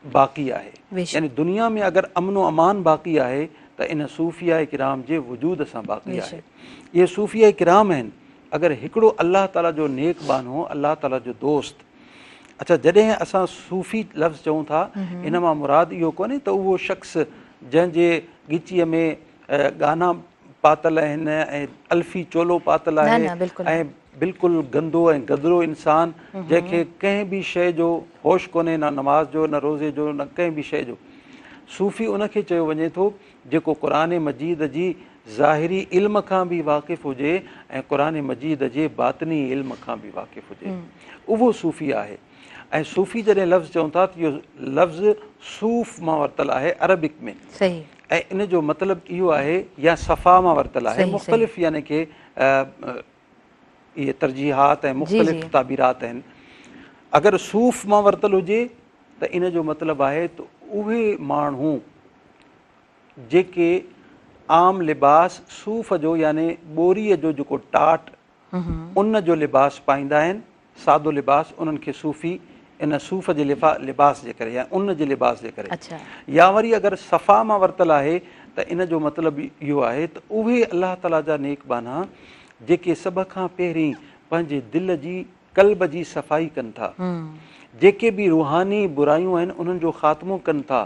बाक़ी आहे। यानी दुनिया में अगरि अमनो अमान बाक़ी आहे त इन सूफ़िया किराम जे वजूद सां बाक़ी आहे। इहे सूफ़िया किराम आहिनि। अगरि हिकिड़ो अलाह ताला जो नेक बानो, अलाह ताला जो दोस्त, अच्छा जॾहिं असां सूफ़ी लफ़्ज़ चऊं था इन मां मुराद इहो कोन्हे त उहो शख़्स जंहिंजे ॻिचीअ में गाना पातल आहिनि ऐं अल्फ़ी चोलो पातल आहे ऐं बिल्कुलु गंदो ऐं गदरो इंसानु जंहिंखे कंहिं बि शइ जो होश कोन्हे, न नमाज़ जो, न रोज़े जो, न कंहिं बि शइ जो। सूफ़ी उनखे चयो वञे थो जेको क़ुर मजीद जी ज़ाहिरी इल्म खां बि वाक़िफ़ु हुजे ऐं क़ुर मजीद जे बातिनी इल्म खां बि वाक़िफ़ु हुजे, उहो सूफ़ी आहे। ऐं सूफ़ी जॾहिं लफ़्ज़ चऊं था त इहो लफ़्ज़ सूफ़ मां वरितलु आहे अरबिक में, ऐं इन जो मतिलबु इहो आहे या सफ़ा मां वरितलु आहे। मुख़्तलिफ़ यानी की इहे तरजीहात ऐं मुख़्तलिफ़ ताबीरात आहिनि। अगरि सूफ़ मां वरितलु हुजे त इन जो मतिलबु आहे त उहे माण्हू जेके आम लिबास सूफ़ जो यानी ॿोरीअ जो जेको टाट उन जो लिबास पाईंदा आहिनि, सादो लिबास, उन्हनि खे सूफ़ी इन सूफ़ जे लिबास जे करे या उन जे लिबास जे करे। या वरी अगरि सफ़ा मां वरितलु आहे त इन जो मतिलबु इहो आहे त उहे अलाह ताला जा नेक बाना जेके सभ खां पहिरीं पंहिंजे दिलि जी क़ल्ब जी सफ़ाई कनि था, जेके बि रूहानी बुरायूं आहिनि उन्हनि जो ख़ात्मो कनि था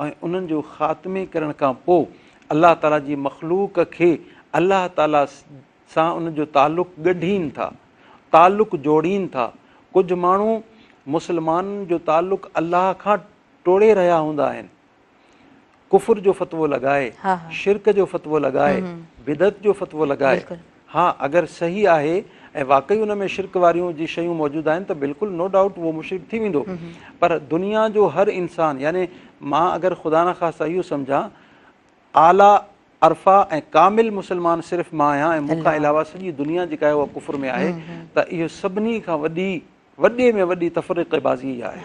ऐं उन्हनि जो ख़ात्मे करण खां पोइ अलाह ताला जी मख़लूक खे अलाह ताला सां उन जो तालुक़ु ॻंढीनि था, तालुक़ु जोड़ीनि था। कुझु माण्हू मुस्लमाननि जो तालुक़ु अलाह खां टोड़े रहिया हूंदा आहिनि, कुफ़ुर जो फ़तवो लॻाए, शिरक जो फ़तवो लॻाए, बिदत जो फ़तवो लॻाए। हा, अगरि सही आहे ऐं वाक़ई उन में शिरक वारियूं जी शयूं मौजूदु आहिनि त बिल्कुलु नो डाउट उहो मुशरिक थी वेंदो। पर दुनिया जो हर इंसानु, यानी मां अगरि ख़ुदा न ख़ास्ता इहो सम्झां आला अरफ़ा ऐं कामिल मुस्लमान सिर्फ़ु मां आहियां ऐं मूंखां अलावा सॼी दुनिया जेका आहे उहा कुफ़ुर में आहे, त इहो सभिनी खां वॾे में वॾी तफ़रीक़ेबाज़ी आहे।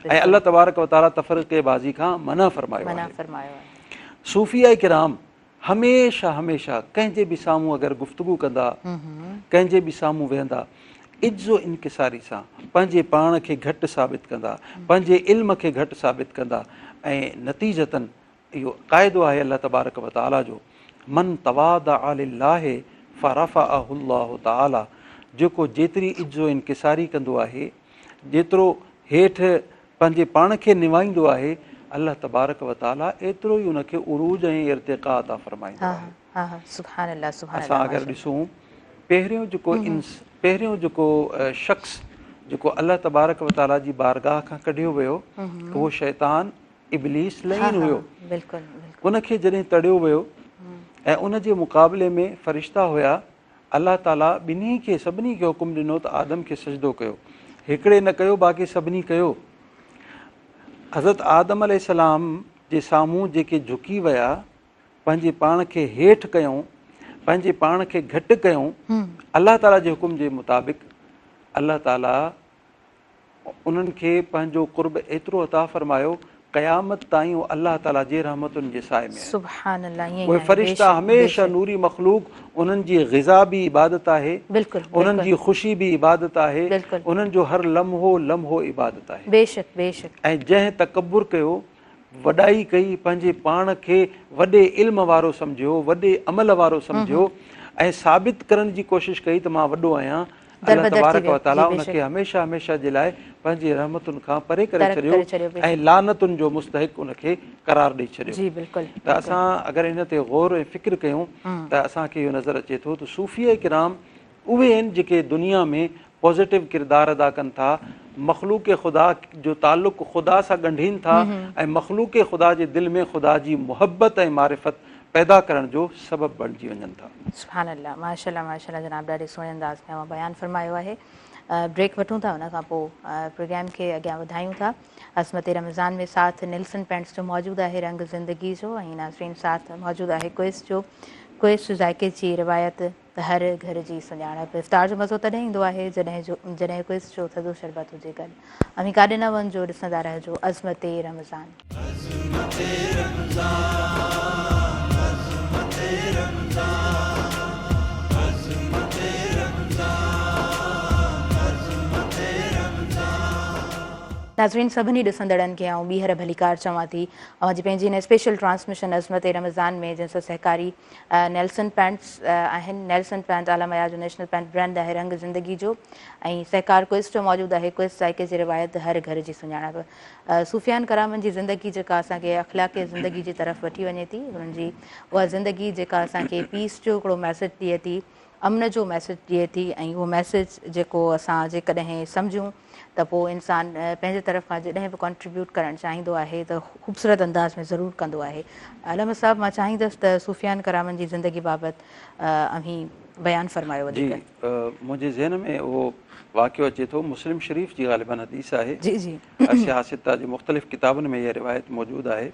ऐं अल्लाह तबारक व तआला तफ़रीक़ेबाज़ी खां मना फरमायो आहे। सूफ़िया किराम हमेशह हमेशह कंहिंजे बि साम्हूं अगरि गुफ़्तगू कंदा, कंहिंजे बि साम्हूं वेहंदा, इज़्ज़ो इनकिसारी सां पंहिंजे पाण खे घटि साबित कंदा, पंहिंजे इल्म खे घटि साबित कंदा ऐं नतीजतन इहो क़ाइदो आहे अल्लाह तबारक व तआला जो, मन तवादअ लिल्लाहि फरफ़अहु अल्लाहु तआला, जेको जेतिरी इज़्ज़ो इनकिसारी कंदो आहे, जेतिरो हेठि पंहिंजे पाण खे निवाईंदो आहे, अल्लाह तबारक व तआला एतिरो ई उनखे उरूज ऐं इर्तिक़ा अता फरमाईंदो आहे। असां अगरि ॾिसूं पहिरियों जेको शख़्स जेको अल्लाह तबारक व तआला जी बारगाह खां कढियो वियो उहो शैतान इब्लीस लईन हुयो। उनखे जॾहिं तड़ियो वियो ऐं उन जे मुक़ाबले में फ़रिश्ता हुया, अल्लाह ताला ॿिन्ही खे सभिनी खे हुकुम ॾिनो त आदम खे सजदो कयो, हिकिड़े न कयो बाक़ी सभिनी कयो। हज़रत आदम अलैहिस्सलाम जे साम्हूं जेके झुकी विया, पंहिंजे पाण खे हेठि कयूं, पंहिंजे पाण खे घटि कयूं, अल्लाह ताला जे हुकुम जे मुताबिक़ अल्लाह ताला उन्हनि खे पंहिंजो क़ुर्ब एतिरो अता फ़रमायो क़यामत ताईं उहो अल्लाह ताला जे रहमतुनि जे साए में। सुभान अल्लाह। उहे फ़रिश्ता हमेशह नूरी मख़लूक, उन्हनि जी ग़िज़ा बि इबादत आहे, उन्हनि जी ख़ुशी बि इबादत आहे, उन्हनि जो हर लम्हो लम्हो इबादत आहे। बेशक बेशक। ऐं जंहिं तकबुर कयो, वॾाई कई, पंहिंजे पाण खे वॾे इल्म वारो सम्झियो, वॾे अमल वारो सम्झियो ऐं साबित करण जी कोशिशि कई त मां वॾो आहियां, अल्लाह तबारक व तआला उनखे हमेशह हमेशह जे लाइ पंहिंजे रहमतुनि खां परे करे छॾियो ऐं लानतुनि जो मुस्तहिक उनखे करार ॾेई छॾियो। त असां अगरि हिन ते गौर ऐं फ़िक्र कयूं त असांखे इहो नज़र अचे थो त सूफ़िया किराम उहे आहिनि जेके दुनिया में पॉज़िटिव किरदार अदा कनि था, मख़लूक ख़ुदा जो ताल्लुक़ु ख़ुदा सां ॻंढीनि था ऐं मख़लूक ख़ुदा जे दिलि में ख़ुदा जी मुहबत ऐं मारिफत पैदा करण जो सबबु बणिजी वञनि था। सुभान अल्लाह, माशाअल्लाह माशाअल्लाह जनाब, ॾाढे सुहिणे अंदाज़ में बयानु फरमायो आहे। ब्रेक वठूं था, हुन खां पोइ प्रोग्राम खे अॻियां वधायूं था। अज़मत रमज़ान में साथ निल्सन पेंट्स जो मौजूदु आहे, रंग ज़िंदगी जो, ऐं नाज़रीन साथ मौजूदु आहे क्विज़ जो। क्विज़ ज़ाइक़े जी रिवायत त हर घर जी सुञाणप। स्टार जो मज़ो तॾहिं ईंदो आहे जॾहिं क्विज़ जो थधो शरबत हुजे गॾु। अमी काॾे न वञिजो, ॾिसंदा रहिजो अज़मत रमज़ान। नाज़रीन, सभिनी ॾिसंदड़नि खे आउं ॿीहर भलीकार चवां थी। अॼु पंहिंजी हिन स्पेशल ट्रांसमिशन अज़मत रमज़ान में जंहिंसां सहकारी नेल्सन पैंट्स आहिनि। नेल्सन पैंट आला मयार जो नेशनल पैंट ब्रांड आहे रंग ज़िंदगी जो, ऐं सहकार क्विज़ जो मौजूदु आहे। क्विज़ साइके जी रिवायत हर घर जी सुञाणप। सूफ़ियान करामनि जी ज़िंदगी जेका असांखे अख़लाक़ ज़िंदगी जी तरफ़ वठी वञे थी, हुननि जी उहा ज़िंदगी जेका असांखे पीस जो हिकिड़ो मैसेज ॾिए थी, अमन जो मैसेज ॾिए थी, ऐं उहो मैसेज जेको असां जेकॾहिं सम्झूं त पोइ इंसान पंहिंजे तरफ़ खां जॾहिं बि कॉन्ट्रीब्यूट करणु चाहींदो आहे त ख़ूबसूरत अंदाज़ में ज़रूरु कंदो आहे। अलम साहब, मां चाहींदसि त सूफ़ियान करामनि जी ज़िंदगी बाबति अमी बयानु फ़रमायो वधीक। मुंहिंजे ज़हन में उहो वाक़ियो अचे थो, मुस्लिम शरीफ़ जी ग़ालिबन हदीस आहे। जी जी सियासत जे मुख़्तलिफ़ किताबनि में इहा रिवायत मौजूदु आहे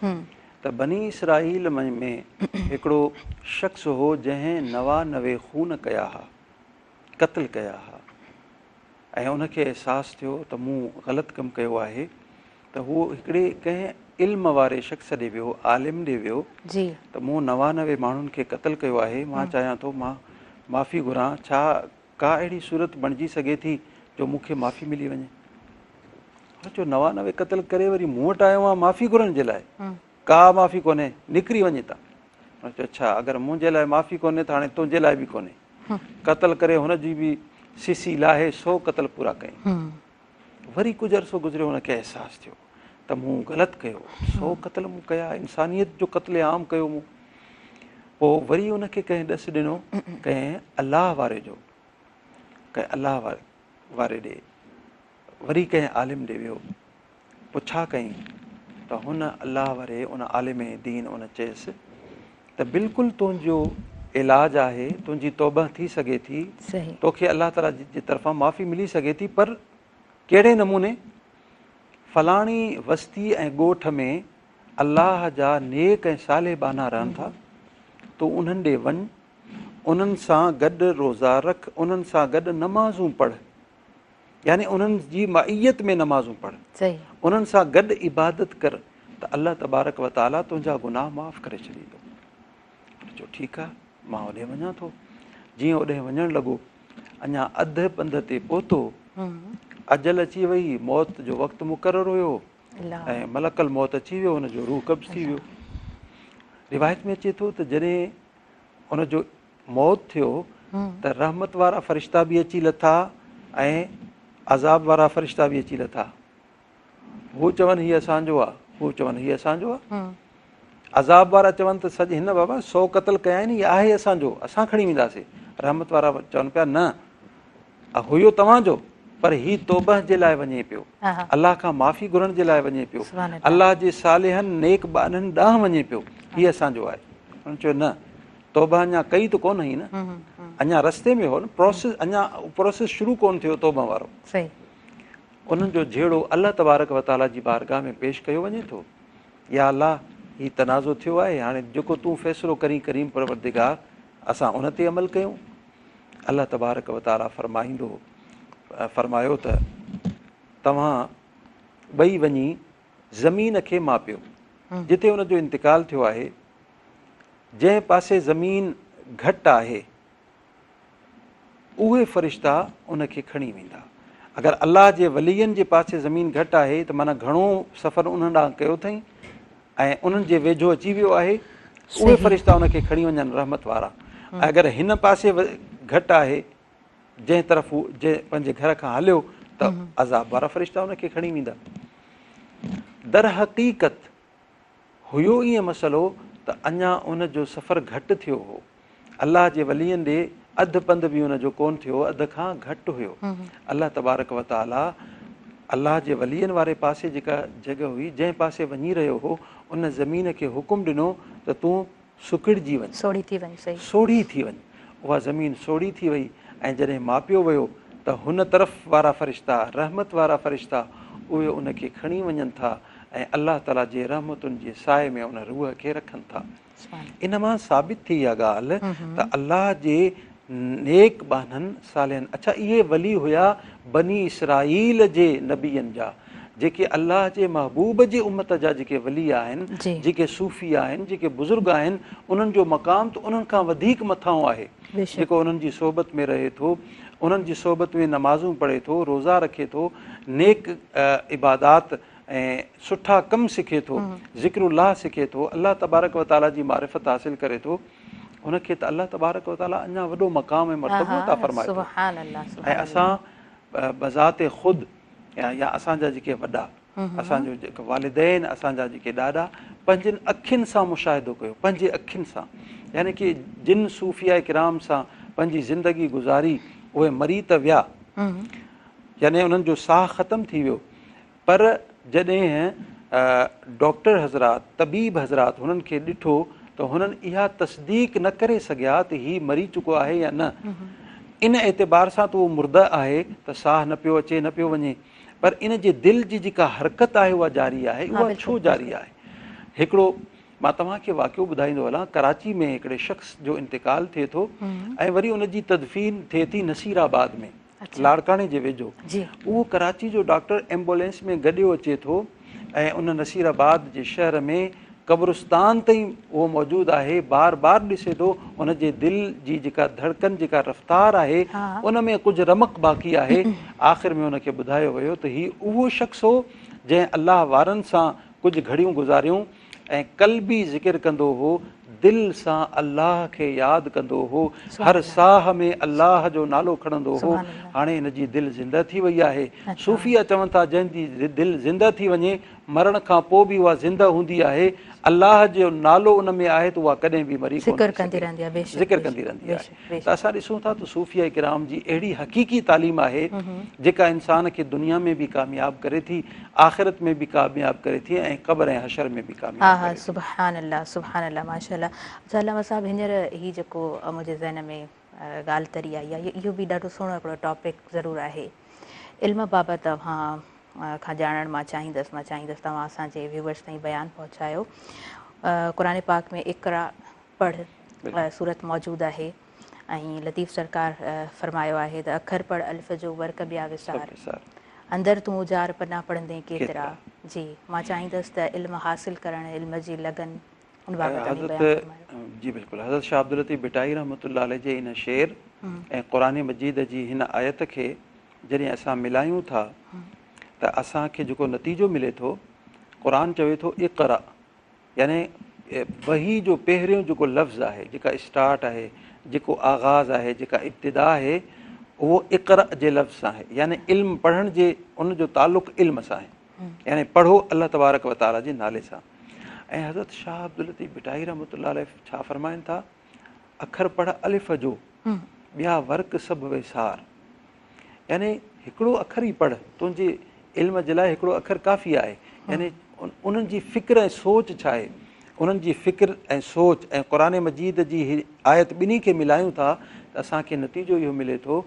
त बनी इसराईल में हिकिड़ो शख़्स हो जंहिं 99 खून कया हुआ, क़त्ल कया हुआ, ऐं उनखे अहसासु थियो त मूं ग़लति कमु कयो आहे, त उहो हिकिड़े कंहिं इल्म वारे शख़्स ॾे वियो, आलिम ॾे वियो त मूं 99 माण्हुनि खे क़त्ल कयो आहे, मां चाहियां थो मां माफ़ी घुरां, छा का अहिड़ी सूरत बणिजी सघे थी जो मूंखे माफ़ी मिली वञे? चयो 99 क़त्ल करे वरी मूं वटि आयो आहे माफ़ी घुरण जे लाइ? का माफ़ी कोन्हे, निकिरी वञे था। चयो अच्छा, अगरि मुंहिंजे लाइ माफ़ी कोन्हे त हाणे तुंहिंजे लाइ बि कोन्हे। क़त्ल करे हुनजी बि सीसी लाहे 100 क़त्ल पूरा कयईं। वरी कुझु अरसो गुज़रियो, हुनखे अहसासु थियो त मूं ग़लति कयो, 100 क़त्ल मूं कया, इंसानियत जो क़त्ल आम कयो मूं। पोइ वरी उनखे कंहिं ॾस ॾिनो, कंहिं अलाह वारे जो, कंहिं अलाह वारे ॾे, वरी कंहिं आलिम ॾे वियो। पोइ छा कयईं त हुन अलाह वारे, उन आलिम दीन उन चयसि त बिल्कुलु तुंहिंजो इलाजु आहे, तुंहिंजी तौबह थी सघे थी, तोखे अलाह ताला जी तरफ़ां माफ़ी मिली सघे थी, पर कहिड़े नमूने? फलाणी वस्ती ऐं ॻोठ में अलाह जा नेक ऐं साले बाना रहनि था, तूं उन्हनि ॾे वञ, उन्हनि सां गॾु रोज़ा रख, उन्हनि सां गॾु नमाज़ूं पढ़, यानी उन्हनि जी माइयत में नमाज़ूं पढ़, उन्हनि सां गॾु इबादत कर, त अलाह तबारक व ताला तुंहिंजा गुनाह माफ़ करे छॾींदो। चयो ठीकु आहे, मां होॾे वञा थो। जीअं होॾे वञणु लॻो, अञा अधु पंध ते पहुतो, अजल अची वई, मौत जो वक़्तु मुक़ररु हुयो, ऐं मलकल मौत अची वियो, हुनजो रूह कब्ज़ थी वियो। रिवायत में अचे थो त जॾहिं हुनजो मौत थियो त रहमत वारा फ़रिश्ता बि अची लथा ऐं अज़ाब वारा फ़रिश्ता बि अची लथा। हू चवनि हीअ असांजो आहे, हू चवनि हीअ असांजो आहे। अज़ाब वारा चवनि त सॼ हिन बाबा 100 क़त्ल कया आहिनि, इहा आहे असांजो, असां खणी वेंदासीं। रहमत वारा चवनि पिया न, हुयो तव्हांजो, पर हीउ तौबह जे लाइ वञे पियो, अलाह खां माफ़ी घुरण जे लाइ वञे पियो, अलाह जे सालिहनि नेक बाननि ॾांहुं वञे पियो, हीउ असांजो आहे। हुन चयो न, तौबह अञा कई त कोन हुई न, अञा रस्ते में हो न, प्रोसेस अञा प्रोसेस शुरू कोन थियो तौबह वारो। उन्हनि जो जहिड़ो अलाह तबारक व ताला जी बारगाह में पेश कयो वञे थो, या अलाह हीउ तनाज़ो थियो आहे, हाणे जेको तूं फ़ैसिलो करीं करीम परवरदिगार, असां उन ते अमल कयूं। अलाह तबारक व ताला फरमायो त तव्हां ॿई वञी ज़मीन खे मापियो, जिते हुनजो इंतिकाल थियो आहे, जंहिं पासे ज़मीन घटि आहे उहे फ़रिश्ता उनखे खणी वेंदा। अगरि अलाह जे वलीअनि जे पासे ज़मीन घटि आहे त माना घणो सफ़र उन्हनि ॾांहुं कयो अथई ऐं उन्हनि जे वेझो अची वियो आहे, उहे फ़रिश्ता उनखे खणी वञनि रहमत वारा। अगरि हिन पासे घटि आहे, जंहिं तरफ़ जंहिं पंहिंजे घर खां हलियो, त अज़ाब वारा फ़रिश्ता उनखे खणी वेंदा। दर हक़ीक़त हुयो ईअं मसइलो त अञा उनजो सफ़र घटि थियो हो, अलाह जे वलीअनि ॾे अधु पंधु बि हुनजो कोन थियो, अधु खां घटि हुयो। अलाह तबारक व ताला अलाह जे वलीअनि वारे पासे जेका जॻह हुई, जंहिं पासे वञी रहियो हो, उन ज़मीन खे हुकुम ॾिनो त तूं सुकिड़जी वञ, सोढ़ी थी वञ। उहा ज़मीन सोढ़ी थी वई, ऐं जॾहिं मापियो वियो त हुन तरफ़ वारा फ़रिश्ता, रहमत वारा फ़रिश्ता, उहे उनखे खणी वञनि था ऐं अलाह ताला जे रहमतुनि जे साए में उन रूह खे रखनि था। इन मां साबित थी इहा ॻाल्हि त अलाह जे नेक बाननि सालिहनि। अच्छा, इहे वली हुया बनी इसराईल जे नबीअनि जा, जेके अल्लाह जे महबूब जे उम्मत जा जेके वली आहिनि, जेके सूफ़ी आहिनि, जेके बुज़ुर्ग आहिनि, उन्हनि जो मक़ाम त उन्हनि खां वधीक मथां आहे। जेको उन्हनि जी सोबत में रहे थो, उन्हनि जी सोबत में नमाज़ूं पढ़े थो, रोज़ा रखे थो, नेक इबादात ऐं सुठा कम सिखे थो, ज़िक्रुल्लाह सिखे थो, अल्लाह तबारक व ताला जी मारिफत हासिल करे थो, उनखे त अल्लाह तबारक व ताला अञा वॾो मक़ाम ऐं मर्तबो अता फ़रमाए थो। ऐं असां बज़ाते ख़ुदि या असांजा जेके वॾा, असांजो जेके वालिदैन, असांजा जेके ॾाॾा, पंहिंजनि अखियुनि सां मुशाहिदो कयो, पंहिंजे अखियुनि सां, यानी की जिन सूफ़िया किराम सां पंहिंजी ज़िंदगी गुज़ारी, उहे मरी त विया, यानी उन्हनि जो साहु ख़तमु थी वियो, पर जॾहिं डॉक्टर हज़रात, तबीब हज़रात हुननि खे ॾिठो त हुननि इहा तस्दीक न करे सघिया त हीउ मरी चुको आहे या न। इन एतबार सां त उहो मुर्दा आहे, त साहु न पियो अचे, न पियो वञे, पर इन जे दिलि जी जेका हरकत आहे उहा जारी आहे। उहा छो जारी आहे? हिकिड़ो मां तव्हांखे वाक़ियो ॿुधाईंदो हलां। कराची में हिकिड़े शख़्स जो इंतिकाल थिए थो ऐं वरी उनजी तदफ़ीन थिए थी नसीराबाद में, लाड़काणे जे वेझो। उहो कराची जो डॉक्टर एम्बुलेंस में गॾियो अचे थो ऐं उन नसीराबाद जे शहर में क़ब्रिस्तान ताईं उहो मौजूदु आहे, बार बार ॾिसे थो, उनजे दिलि जी जेका धड़कन, जेका रफ़्तार आहे, उन में कुझु रमक बाक़ी आहे। आख़िर में उनखे ॿुधायो वियो त हीउ उहो शख़्स हो जंहिं अलाह वारनि सां कुझु घड़ियूं गुज़ारियूं ऐं क़ल्बी ज़िकिर कंदो हो, दिलि सां अल्लाह खे यादि कंदो हो, हर साह में अल्लाह जो नालो खणंदो हो। हाणे हिन जी दिलि ज़िंदा थी वई आहे। सूफ़िया चवनि था जंहिंजी दिलि ज़िंदा थी वञे, मरण खां पोइ बि उहा ज़िंदा हूंदी आहे, अल्लाह जो नालो उन में आहे त उहा कॾहिं बि मरी कोन ज़िक्र कंदी रहंदी आहे। त असां ॾिसूं था त सूफ़िया किराम जी अहिड़ी हक़ीक़ी तालीम आहे जेका इंसान खे दुनिया में बि कामयाबु करे थी, आख़िरत में बि कामयाबु करे थी ऐं क़ब्र ऐं हशर में बि कामयाबु करे थी। सुभान अल्लाह, सुभान अल्लाह, माशाअल्लाह। अच्छा अल्लामा साहब, हींअर ही जेको मुंहिंजे ज़हन में ॻाल्हि तरी आई आहे, इहो बि ॾाढो सुहिणो हिकिड़ो टॉपिक ज़रूरु आहे। इल्म बाबति तव्हां खां ॼाणणु मां चाहींदसि तव्हां असांजे व्यूवर्स ताईं बयानु पहुचायो। क़ुरान पाक में इक़रा पढ़ सूरत मौजूदु आहे ऐं लतीफ़ सरकार फ़रमायो आहे त अखर पढ़ अल्फ़ जो वर्क ॿिया विसार, अंदरि तूं उजार पना पढ़ंदे केतिरा। जी, मां चाहींदसि त इल्मु हासिलु करणु, इल्म जी लगन उन बाबति। जी बिल्कुलु। हज़रत शाह अब्दुल लतीफ़ भिटाई रहमतुल्लाह अलैह जे इन शेर ऐं क़ुरान मजीद जी हिन आयत खे जॾहिं असां मिलायूं था त असांखे जेको नतीजो मिले थो, क़ुरान चवे थो इक़रा, यानी वही जो पहिरियों जेको लफ़्ज़ आहे, जेका स्टार्ट आहे, जेको आगाज़ आहे, जेका इब्तिदा आहे, उहो इक़रा जे लफ़्ज़ सां आहे, यानी इल्मु पढ़ण जे उन जो ताल्लुक़ु इल्म सां आहे, यानी पढ़ो अल्लाह तबारक व ताला जे नाले सां। ऐं हज़रत शाह अब्दुल लतीफ़ भिटाई रहमतुल्लाह अलैह छा फ़रमाइनि था, अखर पढ़ अलिफ़ जो ॿिया वर्क सभु वेसार, यानी हिकिड़ो अखर ई पढ़, तुंहिंजे इल्म जे लाइ हिकिड़ो अखर काफ़ी आहे। यानी उन्हनि जी फ़िक्र ऐं सोच छा आहे, उन्हनि जी फ़िक्र ऐं सोच ऐं क़ुरान मजीद जी आयत ॿिन्ही खे मिलायूं था त असांखे नतीजो इहो मिले थो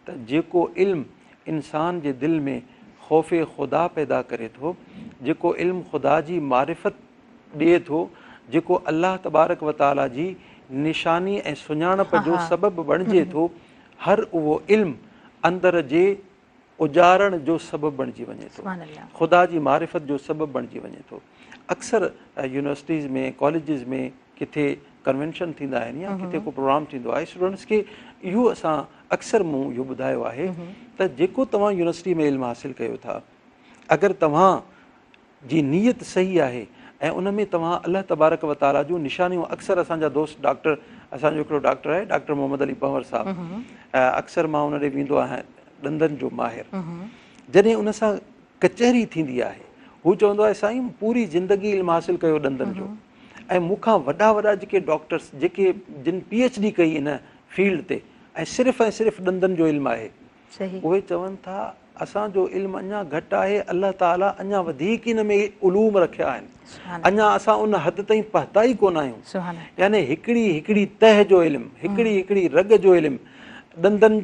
त जेको इल्मु इंसान जे दिलि में ख़ौफ़ ख़ुदा पैदा करे थो, जेको इल्मु ख़ुदा जी मारिफत ॾिए थो, जेको अल्लाह तबारक व ताला जी निशानी ऐं सुञाणप जो सबबु बणिजे थो, हर उहो इल्मु अंदर जे उजारण जो सबबु बणिजी वञे थो, ख़ुदा जी मारिफत जो सबबु बणिजी वञे थो। अक्सर यूनिवर्सिटीज़ में, कॉलेजिस में किथे कन्वेंशन थींदा आहिनि या किथे को प्रोग्राम थींदो आहे, स्टूडेंट्स खे इहो असां अक्सर मूं इहो ॿुधायो आहे त जेको तव्हां यूनिवर्सिटी में इल्मु हासिलु कयो था, अगरि तव्हां जी नीयत सही आहे ऐं उन में तव्हां अल्लाह तबारक व ताला जूं निशानियूं, अक्सर असांजा दोस्त डॉक्टर, असांजो हिकिड़ो डॉक्टर आहे डॉक्टर मोहम्मद अली पंवर साहबु, अक्सर मां उन ॾे वेंदो आहियां, ॾंदनि जो माहिर, जॾहिं उन सां कचहरी थींदी आहे, हू चवंदो आहे साईं पूरी ज़िंदगी इल्मु हासिलु कयो ॾंदनि जो, ऐं मूंखां वॾा वॾा जेके डॉक्टर्स जेके जिन PhD कई इन फील्ड ते ऐं सिर्फ़ु ॾंदनि जो इल्मु आहे, उहे चवनि था असांजो इल्मु अञा घटि आहे, अल्लाह ताला अञा वधीक हिन में उलूम रखिया आहिनि, अञा असां उन हद ताईं पहुता ई कोन आहियूं। यानी हिकिड़ी तह जो इल्मु, हिकिड़ी रग जो इल्मु, ॾंदनि,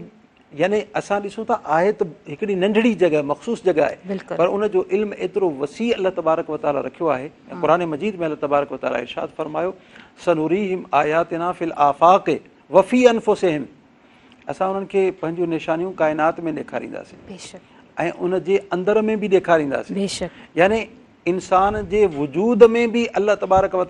यानी असां ॾिसूं था आहे त हिकिड़ी नंढड़ी जॻह, मख़सूस जॻह आहे, पर उन जो इल्मु एतिरो वसी अल्लाह तबारक व ताला रखियो आहे। ऐं क़ुरान मजीद में अल्लाह तबारक व ताला इरशाद फ़रमायो, सनुरीहिम आयातिना फिल आफ़ाक़ वफ़ी अनफुसिहिम, असां उन्हनि खे पंहिंजूं निशानियूं काइनात में ॾेखारींदासीं बेशक ऐं उन जे अंदर में बि ॾेखारींदासीं। बेशक यानी इंसान जे वजूद में बि अल्लाह तबारक व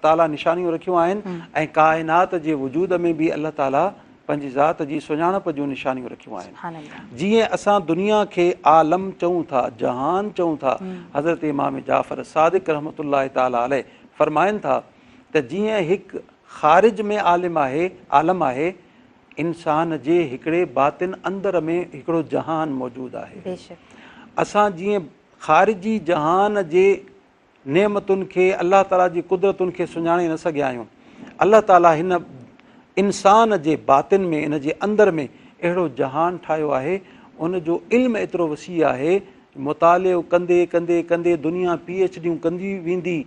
ताला निशानियूं रखियूं आहिनि ऐं काइनात जे वजूद में बि अल्लाह ताला पंहिंजी ज़ात जी सुञाणप जूं निशानियूं रखियूं आहिनि। सुभान अल्लाह। जीअं असां दुनिया खे आलम चऊं था, जहान चऊं था, हज़रत इमाम जाफ़र सादिक रहमतुल्लाह ताला अलैह फरमाइनि था त जीअं हिकु ख़ारिज में आलम आहे, इंसान जे हिकिड़े बातिन अंदर में हिकिड़ो जहान मौजूदु आहे। बेशक असां जीअं ख़ारिजी जहान जे नेमतुनि खे, अल्लाह ताला जी कुदरतुनि खे सुञाणे न सघिया आहियूं, अल्लाह ताला हिन इंसान जे बातिन में, इन जे अंदर में अहिड़ो जहान ठाहियो आहे, उन जो इल्मु एतिरो वसी आहे, मुतालियो कंदे कंदे कंदे दुनिया PhDयूं कंदी वेंदी,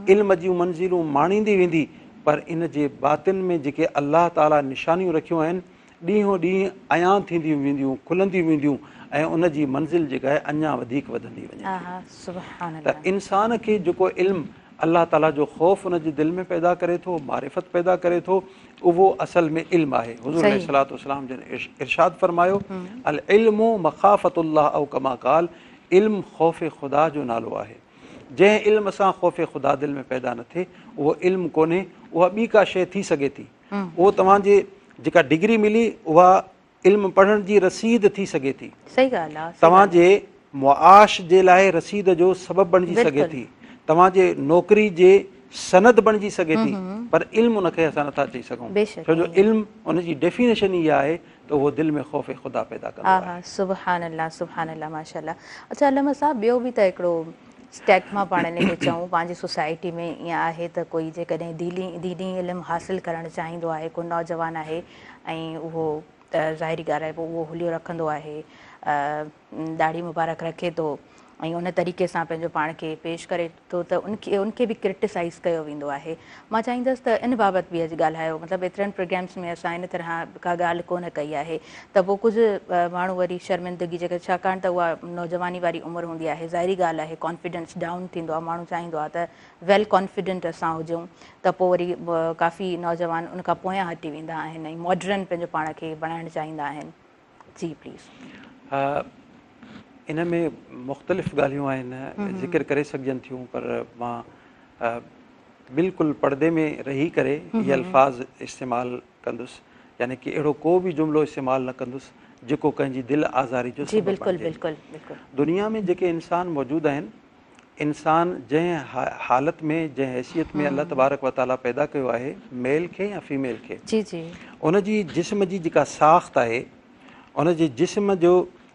इल्म जूं मंज़िलूं माणींदी वेंदी, पर इन जे बातिन में जेके अल्लाह ताला निशानियूं रखियूं आहिनि, ॾींहों ॾींहुं अयां थींदियूं वेंदियूं, खुलंदियूं वेंदियूं ऐं उन जी मंज़िल जेका आहे अञा वधीक वधंदी वञे। सुभान त इंसान खे जेको इल्मु अल्लाह ताला जो ख़ौफ़ उन जे दिलि में पैदा करे थो, मारिफत पैदा करे थो, उहो असल में इल्मु आहे। हुज़ूर अलैहिस्सलातु वस्सलाम जिन इरशाद फरमायो, अल इल्मु मख़ाफ़तुल्लाह औ कमा क़ाल, इल्मु ख़ौफ़ ख़ुदा जो नालो आहे। जंहिं इल्म सां ख़ौफ़ ख़ुदा दिलि में पैदा न थिए उहो इल्मु कोन्हे, उहा ॿी का शइ थी सघे थी। उहो तव्हांजे जेका डिग्री मिली उहा इल्मु पढ़ण जी रसीद थी सघे थी, सही ॻाल्हि आहे। तव्हांजे मुआश जे लाइ रसीद जो सबबु बणिजी सघे थी, तव्हांजे नौकिरी जे सनद बणिजी सघे थी, पर इल्मु उनखे असां नथा चई सघूं, छो जो इल्मु उनजी डेफिनेशन इहा आहे त उहो दिलि में ख़ौफ़ ख़ुदा पैदा कंदो आहे। सुभान अल्लाह, सुभान अल्लाह, माशाअल्लाह। अच्छा अल्लामा साहब, ॿियो बि त हिकिड़ो स्टैग्मा पाण इन खे चऊं, पंहिंजी सोसाइटी में ईअं आहे त कोई जेकॾहिं दीनी इल्मु हासिलु करणु चाहींदो आहे, को नौजवान आहे ऐं उहो त ज़ाहिरी ॻाल्हि आहे पोइ उहो हुलियो रखंदो आहे, दाढ़ी मुबारक रखे थो ऐं उन तरीक़े सां पंहिंजो पाण खे पेश करे थो, त उनखे बि क्रिटिसाइज़ कयो वेंदो आहे। मां चाहींदसि त इन बाबति बि अॼु ॻाल्हायो, मतिलबु एतिरनि प्रोग्राम्स में असां इन तरह का ॻाल्हि कोन कई आहे, त पोइ कुझु माण्हू वरी शर्मिंदगी जेके, छाकाणि त उहा नौजवानी वारी उमिरि हूंदी आहे, ज़ाहिरी ॻाल्हि आहे कॉन्फिडेंस डाउन थींदो आहे, माण्हू चाहींदो आहे त वेल कॉन्फिडेंट असां हुजूं, त पोइ वरी काफ़ी नौजवान उन खां पोयां हटी वेंदा आहिनि ऐं मॉडर्न पंहिंजो पाण खे बणाइणु चाहींदा आहिनि। जी प्लीज़। इन में मुख़्तलिफ़ ॻाल्हियूं आहिनि, ज़िक्र करे सघजनि थियूं, पर मां बिल्कुलु पर्दे में रही करे इहे अल्फाज़ इस्तेमालु कंदुसि, यानी कि अहिड़ो को बि जुमिलो इस्तेमालु न कंदुसि जेको कंहिंजी दिलि आज़ारी जो सबबु बणिजे। दुनिया में जेके इंसान मौजूदु आहिनि, इंसान जंहिं हालत में, जंहिं हैसियत में अल्लाह तबारक व ताला पैदा कयो आहे, मेल खे या फीमेल खे, उन जी जिस्म जी जेका साख़्त आहे, उन जे जिस्म जो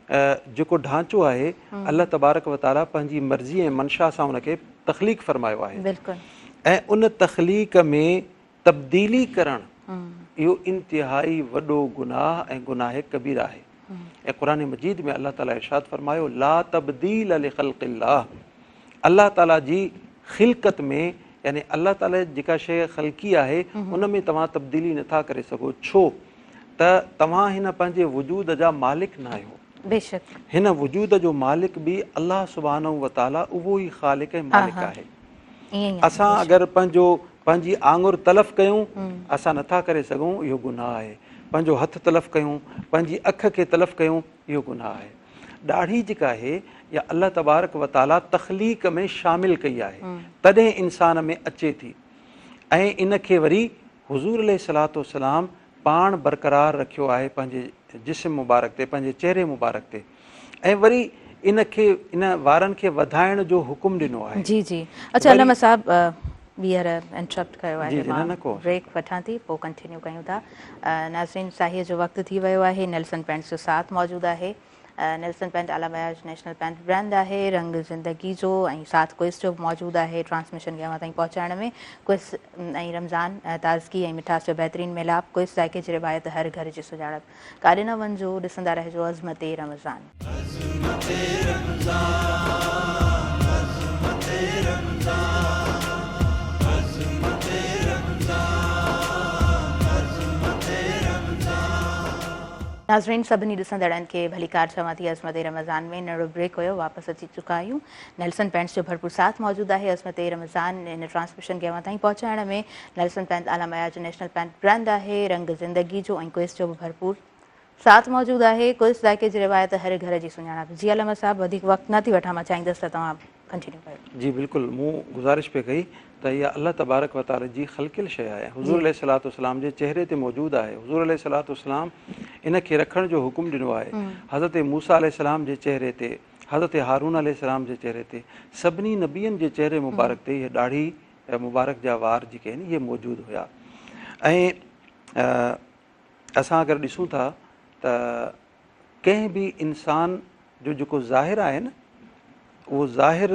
जेको ढांचो आहे, अल्लाह तबारक व ताला पंहिंजी मर्ज़ी ऐं मंशा सां उनखे तख़लीक़ फरमायो आहे, ऐं उन तख़लीक़ में तब्दीली करणु इहो इंतिहाई वॾो गुनाह ऐं गुनाह कबीर आहे। ऐं क़ुरान मजीद में अल्लाह ताला इरशाद फरमायो, ला तब्दील लिख़ल्क़िल्लाह, अल्लाह ताला जी ख़िलक़त में, यानी अल्लाह ताला जेका शइ ख़ल्क़ी आहे उन में तव्हां तब्दीली नथा करे सघो, छो त तव्हां हिन पंहिंजे वजूद जा मालिक न आहियो। बेशक हिन वजूद जो मालिक बि अल्लाह सुब्हानहू व तआला उहो ई ख़ालिक ऐं मालिक आहे। असां अगरि पंहिंजी आङुर तलफ़ कयूं, असां नथा करे सघूं, इहो गुनाह आहे। पंहिंजो हथु तलफ़ कयूं, पंहिंजी अख खे तलफ़ कयूं, इहो गुनाह आहे। ॾाढ़ी जेका आहे या अल्लाह तबारक व तआला तख़लीक़ में शामिल कई आहे, तॾहिं इंसान में अचे थी, ऐं इन खे वरी हुज़ूर अलैहिस्सलातु वस्सलाम पाण बरक़रार रखियो आहे पंहिंजे जिस्म मुबारक ते, पंहिंजे चेहरे मुबारक ते, ऐं वरी इन वारनि खे वधाइण जो हुकुम ॾिनो आहे। जी जी। अच्छा अल्लामा साहब, ॿीहर इंटरप्ट कयो आहे, ब्रेक वठां थी, पोइ कंटिन्यू कयूं था। नाज़रीन, साहीअ जो वक़्तु थी वियो आहे। नेल्सन पेंट्स जो साथ मौजूदु आहे। नेल्सन पेंट आला मयाज नेशनल पेंट ब्रांड आहे, रंग ज़िंदगी जो, ऐं साथ क्विज़ जो मौजूदु आहे ट्रांसमिशन खे अव्हां ताईं पहुचाइण में। क्विज़ ऐं रमज़ान, ताज़गी ऐं मिठास जो बहितरीनु मिलाप, क्विज़ ज़ाइके जी रिवायत, हर घर जी सुञाणप। काॾे न वञिजो, ॾिसंदा रहिजो अज़मत रमज़ान। नाज़रीन सभिनी ॾिसंदड़नि खे भलीकार चवां थी अज़मत रमज़ान में नंढो ब्रेक हुयो, वापसि अची चुका आहियूं। नेल्सन पेंट्स जो भरपूर साथ मौजूदु आहे अज़मत रमज़ान इन ट्रांसमिशन खे अव्हां ताईं पहुचाइण में। नेल्सन पेंट आला मयार जो नेशनल पेंट ब्रांड आहे। रंग ज़िंदगी जो ऐं क्विज़ जो बि भरपूर साथ मौजूदु आहे। क्विज़ ज़ाइके जी रिवायत हर घर जी सुञाणप। जी अलामा साहब वधीक वक़्तु नथी वठां, मां चाहींदसि त तव्हां कंटिन्यू कयो। जी बिल्कुलु, मूं गुज़ारिश पे कई त इहा अल्लाह तबारक व तआला जी ख़लक़ियल शइ आहे, हुज़ूर अलैहिस्सलाम जे चहिरे ते मौजूदु आहे। हुज़ूर अलैहिस्सलाम इन खे रखण जो हुकुम ॾिनो आहे। हज़रत मूसा अलैहिस्सलाम जे चहिरे ते, हज़रत हारून अलैहिस्सलाम जे चहिरे ते, सभिनी नबियनि जे चहिरे मुबारक ते इहे ॾाढी मुबारक जा वार जेके आहिनि इहे मौजूदु हुया। ऐं असां अगरि ॾिसूं था त कंहिं बि इंसान जो जेको ज़ाहिर आहे न, उहो ज़ाहिर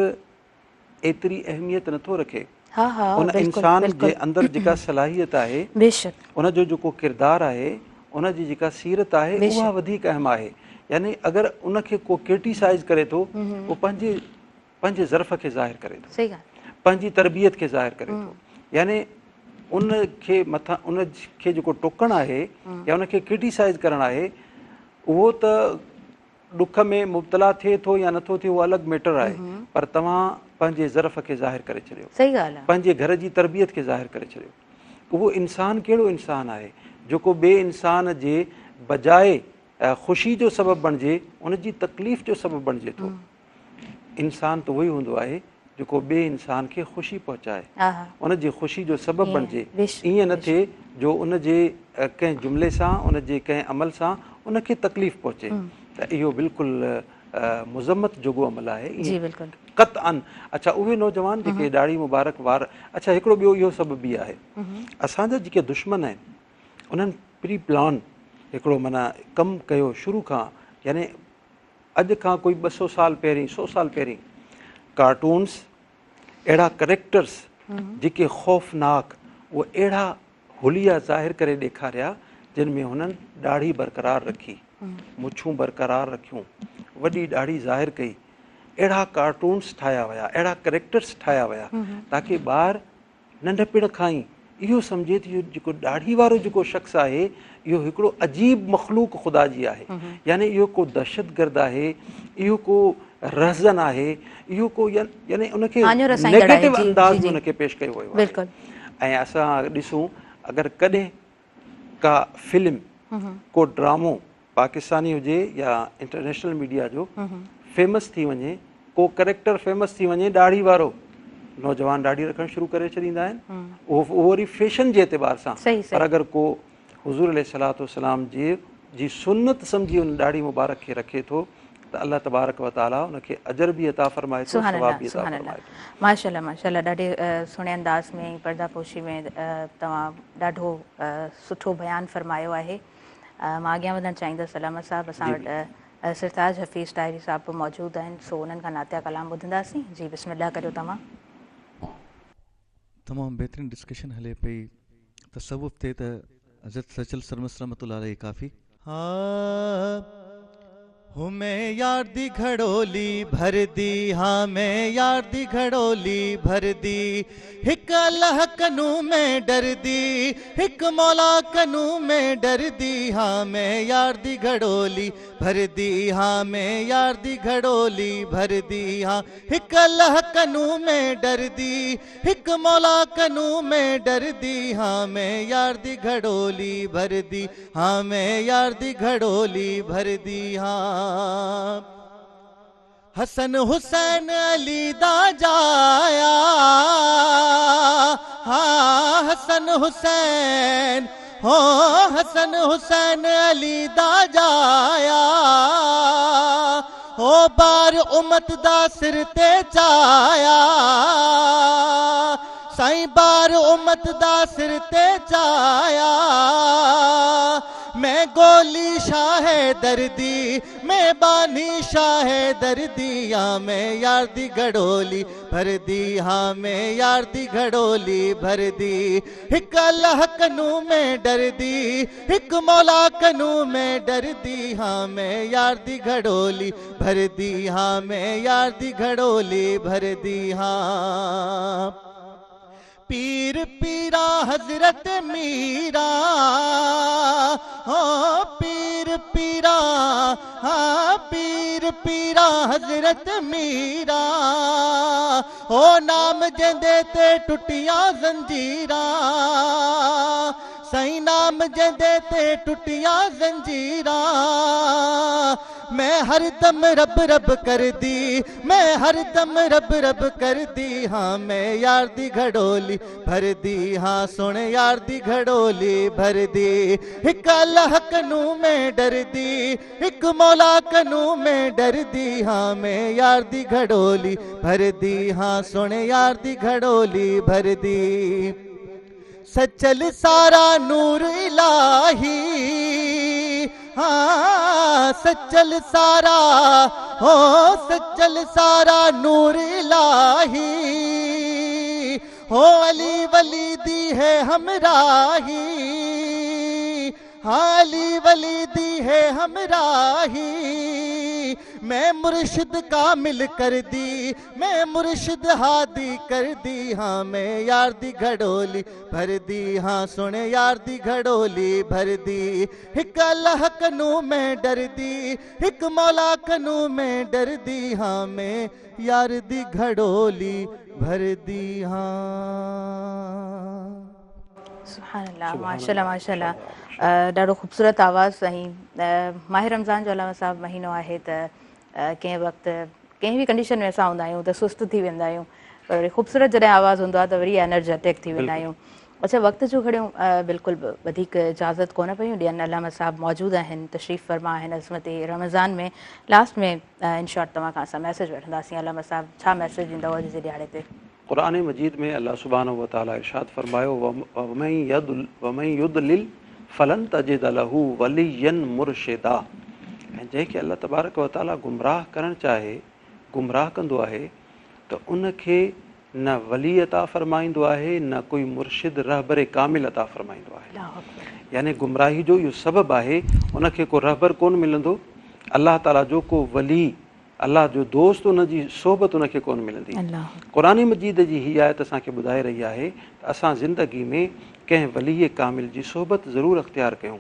एतिरी अहमियत नथो रखे। उन इंसान जे अंदरि जेका सलाहियत आहे, उनजो जेको किरदारु आहे, उनजी जेका सीरत आहे, उहा वधीक अहम आहे। यानी अगरि उनखे को क्रिटिसाइज़ करे थो, उहो पंहिंजे ज़र्फ़ खे ज़ाहिर करे थो, पंहिंजी तरबियत खे ज़ाहिर करे थो। यानी उनखे मथां उनखे जेको टोकणु आहे या उनखे क्रिटिसाइज़ करणु आहे, उहो त ॾुख में मुब्तला थिए थो या नथो थिए, उहो अलॻि मैटर आहे। पर तव्हां पंहिंजे ज़र्फ़ खे ज़ाहिर करे छॾियो, पंहिंजे घर जी तरबियत खे ज़ाहिर करे छॾियो। उहो इंसान कहिड़ो इंसान आहे जेको ॿिए इंसान जे बजाए ख़ुशी जो सबबु बणिजे, उनजी तकलीफ़ जो सबबु बणिजे थो। इंसान त उहो ई हूंदो आहे जेको ॿिए इंसान खे ख़ुशी पहुचाए, उनजी ख़ुशी जो सबबु बणिजे। ईअं न थिए जो उनजे कंहिं जुमिले सां, उनजे कंहिं अमल सां उनखे तकलीफ़ पहुचे। त इहो बिल्कुलु मुज़म्मत जोॻो अमल आहे क़तअन। अच्छा, उहे नौजवान जेके ॾाढी मुबारक वार, अच्छा हिकिड़ो ॿियो इहो सबबु बि आहे, असांजा जेके दुश्मन आहिनि उन्हनि प्री प्लान हिकिड़ो माना कमु कयो शुरू खां। यानी अॼु खां कोई 200 साल पहिरीं, 100 साल पहिरीं कार्टून्स, अहिड़ा करेक्टर्स जेके ख़ौफ़नाक, उहे अहिड़ा हुलिया ज़ाहिर करे ॾेखारिया जिन में हुननि ॾाढ़ी बरक़रार रखी, मुछूं बरक़रार रखियूं, वॾी ॾाढ़ी ज़ाहिर कई। अहिड़ा कार्टून्स ठाहिया विया, अहिड़ा करेक्टर्स ठाहिया विया ताकी ॿार नंढपिण खां ई इहो सम्झे त इहो जेको ॾाढ़ी वारो जेको शख़्स आहे, इहो हिकिड़ो अजीब मख़लूक ख़ुदा जी आहे। यानी इहो को दहशतगर्द आहे, इहो को रहज़न आहे, इहो को यानी उनखे नेगेटिव अंदाज़ में उनखे पेश कयो वियो आहे। ऐं असां ॾिसूं, अगरि कॾहिं का फिल्म, को ड्रामो पाकिस्तानी हुजे या इंटरनेशनल मीडिया जो फेमस थी वञे, को करेक्टर फेमस थी वञे ॾाढ़ी वारो, नौजवान ॾाढ़ी रखणु शुरू करे छॾींदा आहिनि। उहो वरी फैशन जे एतबार सां। पर अगरि को हुज़ूर अलैहिस्सलाम जी सुन्नत सम्झी उन ॾाढ़ी मुबारक खे रखे थो त अल्लाह तबारक व तआला उनखे अजर बि अता फरमाए थो, सवाब बि अता फरमाए थो। माशाअल्लाह माशाअल्लाह, ॾाढे सुहिणे अंदाज़ में पर्दापोशी में तव्हां ॾाढो सुठो बयानु फरमायो आहे। मां अॻियां वधणु चाहींदसि अलामा साहब, असां वटि सिरताज हफ़ीज़ ताहिरी साहब बि मौजूदु आहिनि, सो उन्हनि खां नातिया कलाम ॿुधंदासीं। जी बिस्मिल्लाह करियो तव्हां। तमामु बहितरीनु डिस्कशन हले पई तसव्वुफ़ ते, त हज़रत सचल सरमस रहमतुल्लाह अलैहि काफ़ी हूँ मैं यार दी घड़ोली भर दी, हाँ मैं यार दी घड़ोली भर दी, हिक अल्लाह कनू में डर दी, हिक मौला कनू में डर दी, हाँ मैं यार दी घड़ोली भर दी, हाँ मैं यार दी घड़ोली भर दी, हाँ हिक अल्लाह कनू में डर दी, हिक मौला कनू में डर दी, हाँ मैं यार दी घड़ोली भर दी, हाँ मैं यार दी घड़ोली भर दी। हाँ हसन हुसैन अली दा जाया, हाँ हसन हुसैन, हो हसन हुसैन अली दा जाया, हो बार उमत दा सिर ते चाया, साईं बार उमत दा सिर ते चाया, मैं गोली शाह दर्दी, मैं बानी शाह दर्दी, हाँ मैं यार दी घड़ोली भर दी, हाँ मैं यार दी घड़ोली भर दी, हिक अल्लाह कनू में डर दी, हिक मौला कनू में डर दी, हाँ मैं यार दी घड़ोली भर दी, हाँ मैं यार दी घड़ोली भर दी। हाँ पीर पीरा हजरत मीरा, हो पीर पीरा, हाँ पीर पीरा हजरत मीरा, ओ नाम जंदे ते टुटिया जंजीरा, सही नाम जंदे ते टुटिया जंजीरा। मैं हर दम रब रब कर दी, मैं हर दम रब रब कर दी, हाँ मैं यार दी घड़ोली भर दी, हाँ सुन यार दी घड़ोली भर दी। एक अल्लाह कनू में डर दी, एक मौला कनू में डर दी, हाँ मैं यार दी घड़ोली भर दी, हाँ सुन यार दी घड़ोली भर दी। सचल सारा नूर इलाही, हाँ सचल सारा, हो सचल सारा नूर इलाही, हो अली वली दी है हमराही, हाँ अली वली दी है हमराही। मैं मुर्शिद कामिल कर दी, मैं मुर्शिद हादी कर दी, हाँ मैं यार दी घड़ोली भर दी, हाँ सुने यार दी घड़ोली भर दी। एक अल्लाह कनू में डर दी, एक मौला कनू में डर दी, हाँ मैं यार दी घड़ोली भर दी, हाँ। सुभानअल्लाह, माशाल्लाह माशाल्लाह। ॾाढो ख़ूबसूरत आवाज़। ऐं माह रमज़ान जो अलावा साहब महीनो आहे त कंहिं वक़्तु कंहिं बि कंडीशन में असां हूंदा आहियूं त सुस्त थी वेंदा आहियूं, पर वरी ख़ूबसूरत जॾहिं आवाज़ हूंदो आहे त वरी एनर्जेटिक थी वेंदा आहियूं। अच्छा, वक़्त जूं घड़ियूं बिल्कुलु वधीक इजाज़त कोन पियूं ॾियनि। अलामा साहब मौजूदु आहिनि, तशरीफ़ फरमा आहिनि अज़मत रमज़ान में। लास्ट में इन शॉर्ट तव्हां खां असां मैसेज वठंदासीं। अलामा साहब छा मैसेज ॾींदव अॼु जे ॾियारे ते? क़ुरान मजीद में अल्लाह सुब्हानहु व तआला इरशाद फरमायो, वमन युदलिल फलन तजिद लहू वलियन मुर्शिदा। ऐं जंहिंखे अल्लाह तबारक व तआला गुमराह करणु चाहे, गुमराह कंदो आहे त उनखे न वली अता फरमाईंदो आहे, न कोई मुर्शिद रहबर कामिल अता फरमाईंदो आहे। यानी गुमराही जो इहो सबबु आहे, उनखे को रहबर कोन मिलंदो, अल्लाह ताला जो को वली, अल्लाह जो दोस्त, उनजी सोबत उनखे कोन मिलंदी। क़ुरान मजीद जी हीअ आयत असांखे ॿुधाए रही आहे त असां ज़िंदगी में कंहिं वली कामिल जी सोबत ज़रूरु अख़्तियार कयूं,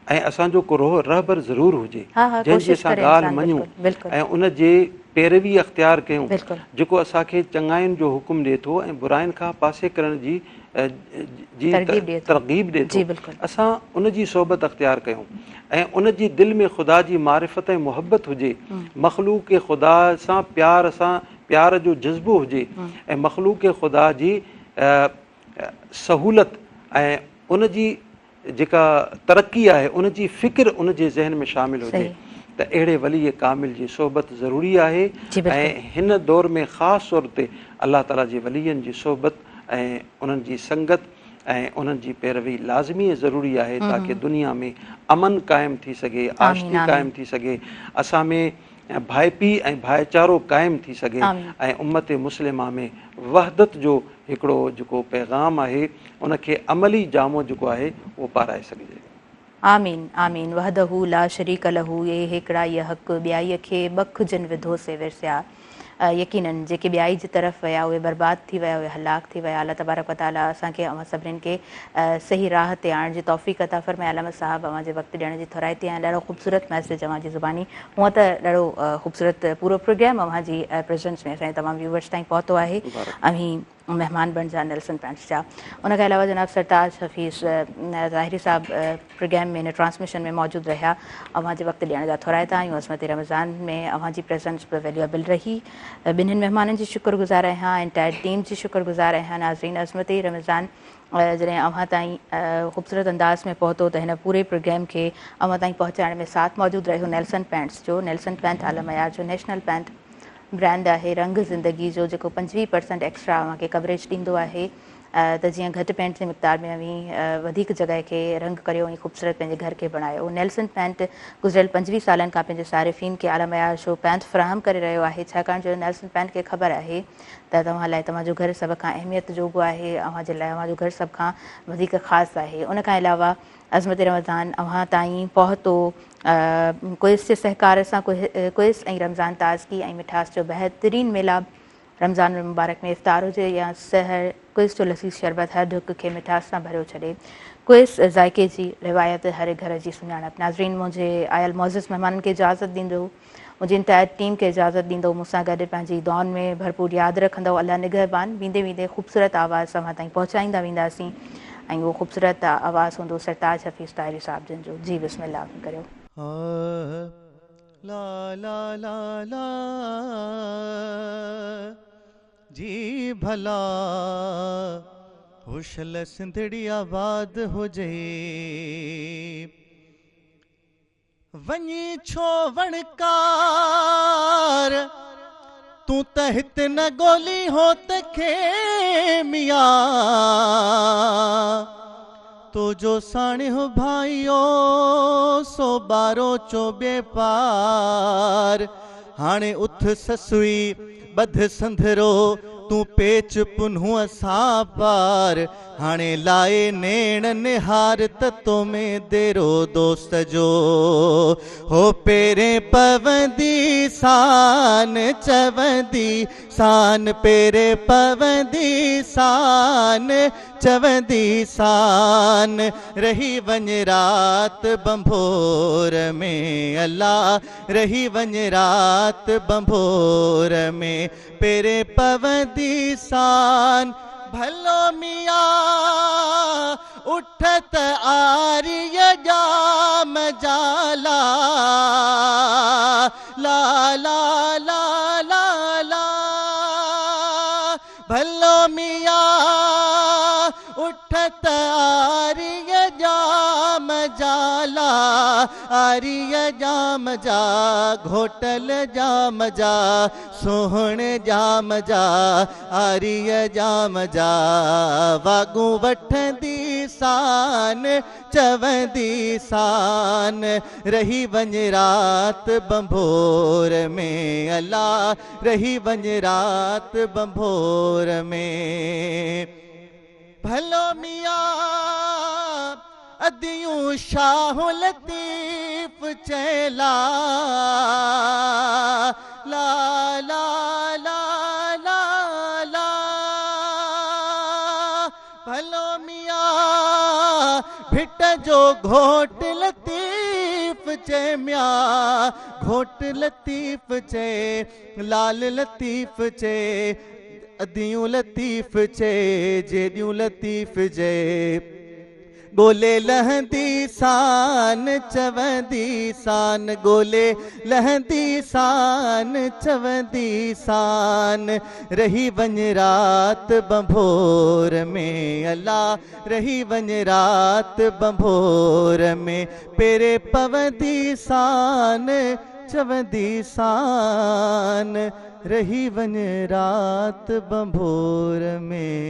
ऐं असांजो को रहबर ज़रूरु हुजे जंहिंजी असां ॻाल्हि मञूं ऐं उन जे पैरवी अख़्तियार कयूं, जेको असांखे चङाइनि जो हुकुम ॾिए थो ऐं बुराइनि खां पासे करण जी तरग़ीब ॾिए थो। असां उन जी सोबत अख़्तियार कयूं ऐं उन जी दिलि में ख़ुदा जी मारिफत ऐं मुहबत हुजे, मख़लूक़ ख़ुदा सां प्यार जो जज़्बो हुजे ऐं मख़लूक़ ख़ुदा जी सहूलत ऐं उन जी जेका तरक़ी आहे उन जी फ़िक्र उन जे ज़हन में शामिल हुजे, त अहिड़े वली कामिल जी सोबत ज़रूरी आहे। ऐं हिन दौर में ख़ासि तौर ते अल्लाह ताला जे वलीअनि जी सोबत ऐं उन्हनि जी संगत ऐं उन्हनि जी पैरवी लाज़मी ज़रूरी आहे, ताकी दुनिया में अमन क़ाइमु थी सघे, आशिकी क़ाइमु थी सघे, असां में भाइपी ऐं भाइचारो क़ाइमु थी सघे ऐं उम्मत मुस्लिमा में वहदत जो हिकिड़ो जेको पैगाम आहे उनखे अमली जामो जेको आहे उहो पाराए सघिजे। आमीन आमीन। वहदहू ला शरीक लहू, ये हिकिड़ा ये हक़, ॿियाईअ खे बख जिन विधो से विरसिया। यकीनन जेके ॿियाई जी तरफ़ विया उहे बर्बाद थी विया, उहे हलाक थी विया। अल्लाह तबारक व तआला असांखे अवां सभिनीनि खे सही राह ते आणण जी तौफ़ीक़ अता फ़रमाए। अलामा साहब, अवां जे वक़्तु ॾियण जी थोराइती ऐं ॾाढो ख़ूबसूरत मैसेज अवां जी ज़ुबानी। हूअं त ॾाढो ख़ूबसूरत पूरो प्रोग्राम अवां जी प्रेज़ेंस में असांजे तमामु व्यूवर्स ताईं पहुतो आहे। अमीं मेहमान बणिजा नेल्सन पैंट्स जा। उनखां अलावा जनाब सरताज हफ़ीज़ ज़ाहिरी साहब प्रोग्राम में हिन ट्रांसमिशन में मौजूदु रहिया। अवां जे वक़्तु ॾियण जा थोराइता आहियूं। अज़मत रमज़ान में अवां जी प्रेज़ेंस बि वैल्यूएबल रही। ॿिन्हिनि महिमाननि जी शुक्रगुज़ार आहियां, एंटायर टीम जी शुक्रगुज़ार आहियां। नाज़रीन, अज़मत रमज़ान जॾहिं अवां ताईं ख़ूबसूरत अंदाज़ में पहुतो त हिन पूरे प्रोग्राम खे अवां ताईं पहुचाइण में साथ मौजूदु रहियो नेल्सन पैंट्स जो। नेल्सन पैंट आला मयार जो नेशनल पैंट ब्रांड आहे, रंग ज़िंदगी जो, जेको 25% एक्स्ट्रा अव्हांखे कवरेज ॾींदो आहे। त जीअं घटि पैंट जे मिक़दार में अवी वधीक जॻह खे रंग करियो ऐं ख़ूबसूरत पंहिंजे घर खे बणायो। नेल्सन पैंट गुज़िरियल 25 सालनि खां पंहिंजे सारिफ़ीन खे आला मयार जो पैंट फ़राहम करे रहियो आहे, छाकाणि जो नेल्सन पैंट खे ख़बर आहे त तव्हां लाइ तव्हांजो घर सभ खां अहमियत जोॻो आहे, अव्हांजे लाइ अव्हांजो घर सभ खां वधीक ख़ासि आहे। उनखां अलावा अज़मत रमज़ान अव्हां ताईं पहुतो क्विज़ जे सहकार सां। क्विज़ ऐं रमज़ान ताज़गी ऐं मिठास जो बहितरीनु मिलाप रमज़ान मुबारक में इफ्तार हुजे या सहर, क्विज़ जो लसी शरबत हर ढुक खे मिठास सां भरियो छॾे। क्विज़ ज़ाइके जी रिवायत हर घर जी सुञाणप। नाज़रीन, मुंहिंजे आयल मोज़िज़ महिमाननि खे इजाज़त ॾींदो, मुंहिंजी इंटायर टीम खे इजाज़त ॾींदो, मूंसां गॾु पंहिंजी दुआउनि में भरपूर यादि रखंदो। अल्लाह निगहबान। वेंदे वेंदे ख़ूबसूरत आवाज़ अव्हां ताईं पहुचाईंदा वेंदासीं ऐं उहो ख़ूबसूरत आवाज़ हूंदो सरताज हफ़ीज़ ताहिरी साहिब जन जो। जी बिस्मिल्लाह करियो। ला ला ला ला जी भला हुशल सिंधड़ी आबाद हुजे, वञी छो वणकार तूं त हित न गोली हो त खेमिया, तो जो साण हो भाइयो सो बारो चोबे पार। हाणे उथ ससुई बध संधरो तूं पेच पुन्हू असां पार। हाणे लाए नेण निहार त तो में देरो दोस्त जो हो पेरे पवंदी सान चवंदी सान, पेरे पवंदी सान चवंदी सान। रही वञ रात बंभोर में अल्लाह, रही वञ रात बंभोर में पेरे पवंदी सान। भलो मिया उठत आर्य जाम जाला, ला ला ला ला ला। भलो मिया उठत आर्य जाम जाला, आर्य जाम जा घोटल जाम जा सोहण जाम जा, आर्य जाम जा वागू वठंदी सान चवंदी सान। रही वञ रात बंभोर में अल्लाह, रही वञ रात बंभोर में। भलो मिया अदियूं शाह लतीफ़ चैला, ला ला ला ला ला। भलो मिया भिट जो घोट लतीफ़ चे मिया, घोट लतीफ़ चे लाल लतीफ़ चे, अदियूं लतीफ़ चे जेदियूं लतीफ़ जे। गोले लहंदी सान चवंदी सान, गोले लहंदी सान चवंदी सान। रही वञ रात बंभोर में अल्लाह, रही वञ रात बंभोर में पेरे पवंदी सान चवंदी सान। रही वञ रात बंभोर में।